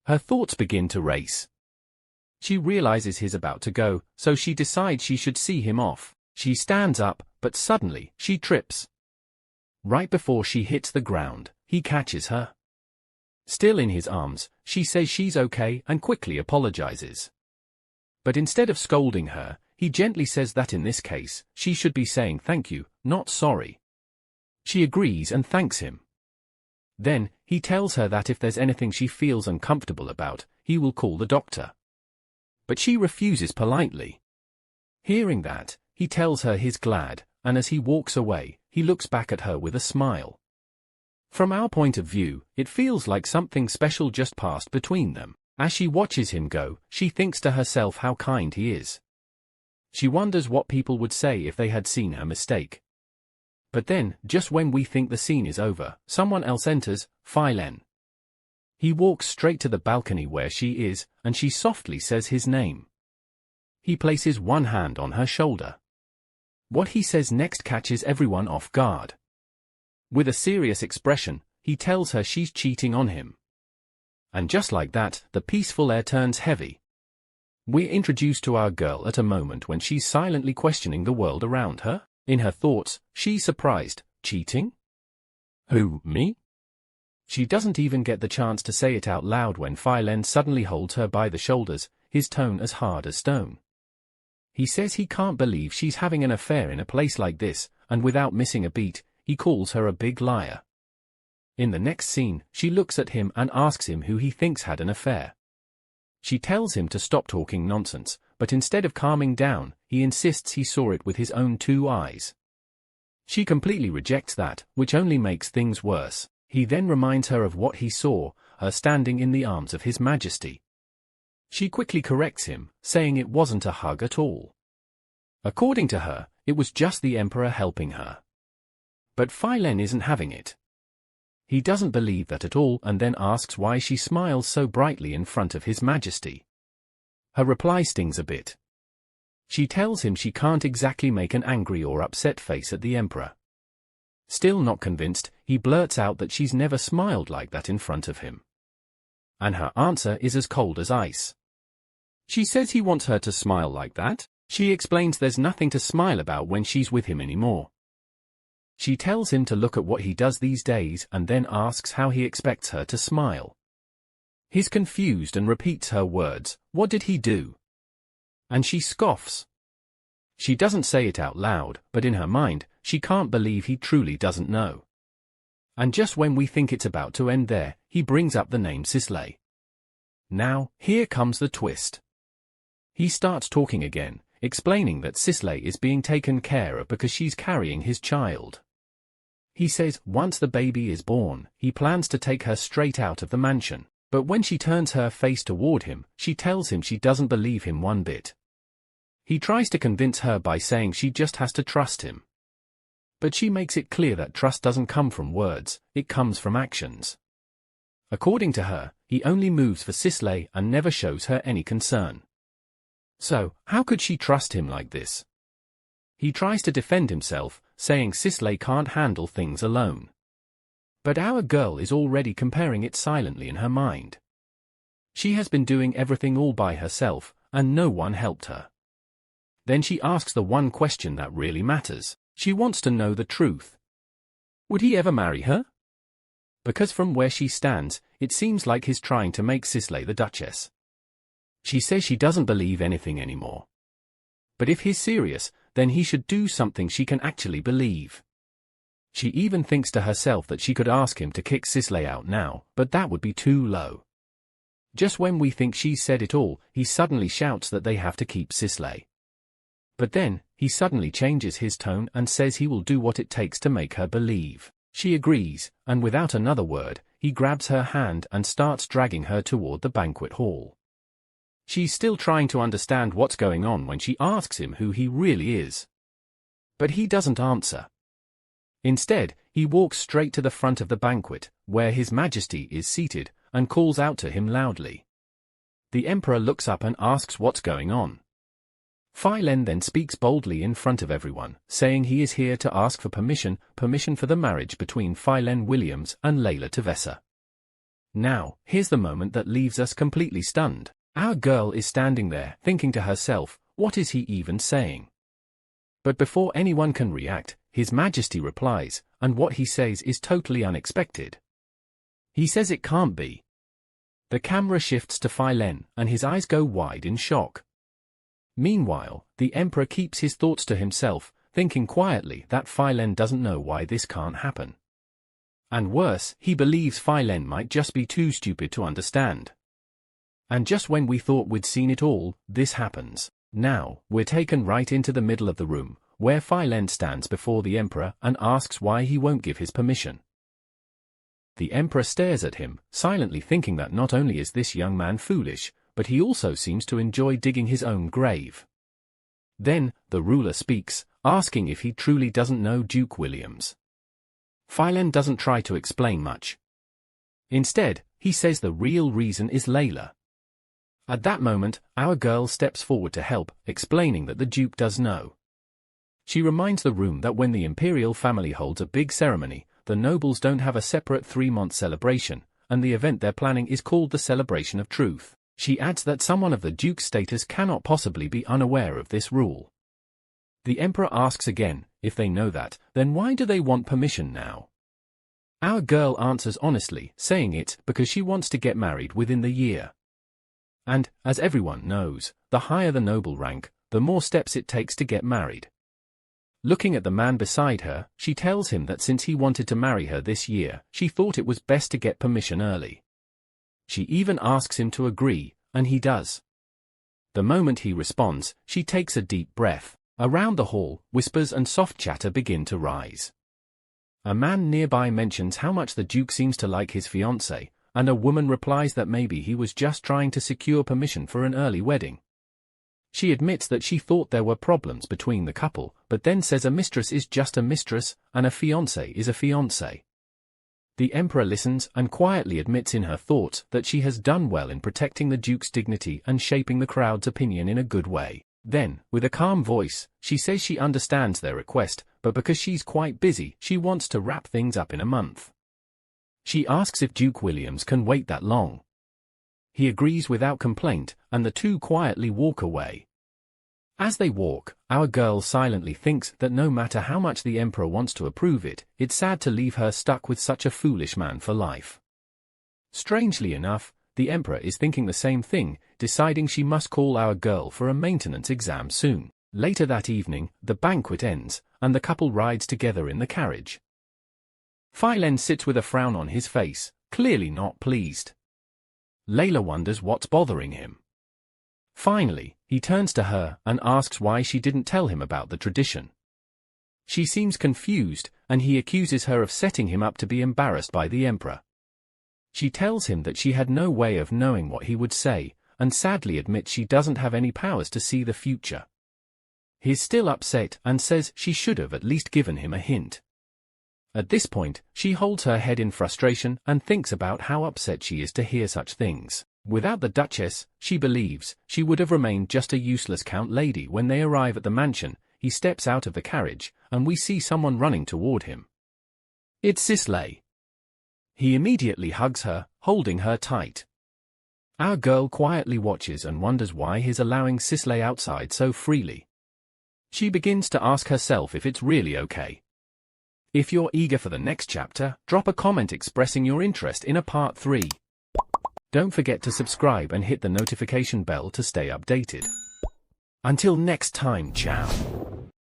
Her thoughts begin to race. She realizes he's about to go, so she decides she should see him off. She stands up, but suddenly, she trips. Right before she hits the ground, he catches her. Still in his arms, she says she's okay and quickly apologizes. But instead of scolding her, he gently says that in this case, she should be saying thank you, not sorry. She agrees and thanks him. Then, he tells her that if there's anything she feels uncomfortable about, he will call the doctor. But she refuses politely. Hearing that, he tells her he's glad, and as he walks away, he looks back at her with a smile. From our point of view, it feels like something special just passed between them. As she watches him go, she thinks to herself how kind he is. She wonders what people would say if they had seen her mistake. But then, just when we think the scene is over, someone else enters, Phillen. He walks straight to the balcony where she is, and she softly says his name. He places one hand on her shoulder. What he says next catches everyone off guard. With a serious expression, he tells her she's cheating on him. And just like that, the peaceful air turns heavy. We're introduced to our girl at a moment when she's silently questioning the world around her. In her thoughts, she's surprised. Cheating? Who, me? She doesn't even get the chance to say it out loud when Phillen suddenly holds her by the shoulders, his tone as hard as stone. He says he can't believe she's having an affair in a place like this, and without missing a beat, he calls her a big liar. In the next scene, she looks at him and asks him who he thinks had an affair. She tells him to stop talking nonsense, but instead of calming down, he insists he saw it with his own 2 eyes. She completely rejects that, which only makes things worse. He then reminds her of what he saw, her standing in the arms of His Majesty. She quickly corrects him, saying it wasn't a hug at all. According to her, it was just the Emperor helping her. But Phillen isn't having it. He doesn't believe that at all and then asks why she smiles so brightly in front of His Majesty. Her reply stings a bit. She tells him she can't exactly make an angry or upset face at the Emperor. Still not convinced, he blurts out that she's never smiled like that in front of him. And her answer is as cold as ice. She says he wants her to smile like that. She explains there's nothing to smile about when she's with him anymore. She tells him to look at what he does these days and then asks how he expects her to smile. He's confused and repeats her words, "What did he do?" And she scoffs. She doesn't say it out loud, but in her mind, she can't believe he truly doesn't know. And just when we think it's about to end there, he brings up the name Sisley. Now, here comes the twist. He starts talking again, explaining that Sisley is being taken care of because she's carrying his child. He says once the baby is born, he plans to take her straight out of the mansion. But when she turns her face toward him, she tells him she doesn't believe him one bit. He tries to convince her by saying she just has to trust him. But she makes it clear that trust doesn't come from words, it comes from actions. According to her, he only moves for Sisley and never shows her any concern. So, how could she trust him like this? He tries to defend himself, saying Sisley can't handle things alone. But our girl is already comparing it silently in her mind. She has been doing everything all by herself, and no one helped her. Then she asks the one question that really matters. She wants to know the truth. Would he ever marry her? Because from where she stands, it seems like he's trying to make Sisley the Duchess. She says she doesn't believe anything anymore. But if he's serious, then he should do something she can actually believe. She even thinks to herself that she could ask him to kick Sisley out now, but that would be too low. Just when we think she's said it all, he suddenly shouts that they have to keep Sisley. But then, he suddenly changes his tone and says he will do what it takes to make her believe. She agrees, and without another word, he grabs her hand and starts dragging her toward the banquet hall. She's still trying to understand what's going on when she asks him who he really is. But he doesn't answer. Instead, he walks straight to the front of the banquet, where His Majesty is seated, and calls out to him loudly. The Emperor looks up and asks what's going on. Phillen then speaks boldly in front of everyone, saying he is here to ask for permission for the marriage between Phillen Williams and Layla Tavessa. Now, here's the moment that leaves us completely stunned. Our girl is standing there, thinking to herself, what is he even saying? But before anyone can react, His Majesty replies, and what he says is totally unexpected. He says it can't be. The camera shifts to Phillen, and his eyes go wide in shock. Meanwhile, the Emperor keeps his thoughts to himself, thinking quietly that Phillen doesn't know why this can't happen. And worse, he believes Phillen might just be too stupid to understand. And just when we thought we'd seen it all, this happens. Now, we're taken right into the middle of the room, where Phillen stands before the Emperor and asks why he won't give his permission. The Emperor stares at him, silently thinking that not only is this young man foolish, but he also seems to enjoy digging his own grave. Then, the ruler speaks, asking if he truly doesn't know Duke Williams. Phillen doesn't try to explain much. Instead, he says the real reason is Layla. At that moment, our girl steps forward to help, explaining that the Duke does know. She reminds the room that when the imperial family holds a big ceremony, the nobles don't have a separate 3-month celebration, and the event they're planning is called the Celebration of Truth. She adds that someone of the Duke's status cannot possibly be unaware of this rule. The Emperor asks again, if they know that, then why do they want permission now? Our girl answers honestly, saying it's because she wants to get married within the year. And, as everyone knows, the higher the noble rank, the more steps it takes to get married. Looking at the man beside her, she tells him that since he wanted to marry her this year, she thought it was best to get permission early. She even asks him to agree, and he does. The moment he responds, she takes a deep breath. Around the hall, whispers and soft chatter begin to rise. A man nearby mentions how much the Duke seems to like his fiancé, and a woman replies that maybe he was just trying to secure permission for an early wedding. She admits that she thought there were problems between the couple, but then says a mistress is just a mistress, and a fiancé is a fiancé. The Emperor listens and quietly admits in her thoughts that she has done well in protecting the Duke's dignity and shaping the crowd's opinion in a good way. Then, with a calm voice, she says she understands their request, but because she's quite busy, she wants to wrap things up in a month. She asks if Duke Williams can wait that long. He agrees without complaint, and the two quietly walk away. As they walk, our girl silently thinks that no matter how much the Emperor wants to approve it, it's sad to leave her stuck with such a foolish man for life. Strangely enough, the Emperor is thinking the same thing, deciding she must call our girl for a maintenance exam soon. Later that evening, the banquet ends, and the couple rides together in the carriage. Phillen sits with a frown on his face, clearly not pleased. Layla wonders what's bothering him. Finally, he turns to her and asks why she didn't tell him about the tradition. She seems confused, and he accuses her of setting him up to be embarrassed by the emperor. She tells him that she had no way of knowing what he would say, and sadly admits she doesn't have any powers to see the future. He's still upset and says she should have at least given him a hint. At this point, she holds her head in frustration and thinks about how upset she is to hear such things. Without the Duchess, she believes, she would have remained just a useless count lady. When they arrive at the mansion, he steps out of the carriage, and we see someone running toward him. It's Sisley. He immediately hugs her, holding her tight. Our girl quietly watches and wonders why he's allowing Sisley outside so freely. She begins to ask herself if it's really okay. If you're eager for the next chapter, drop a comment expressing your interest in a part 3. Don't forget to subscribe and hit the notification bell to stay updated. Until next time, ciao.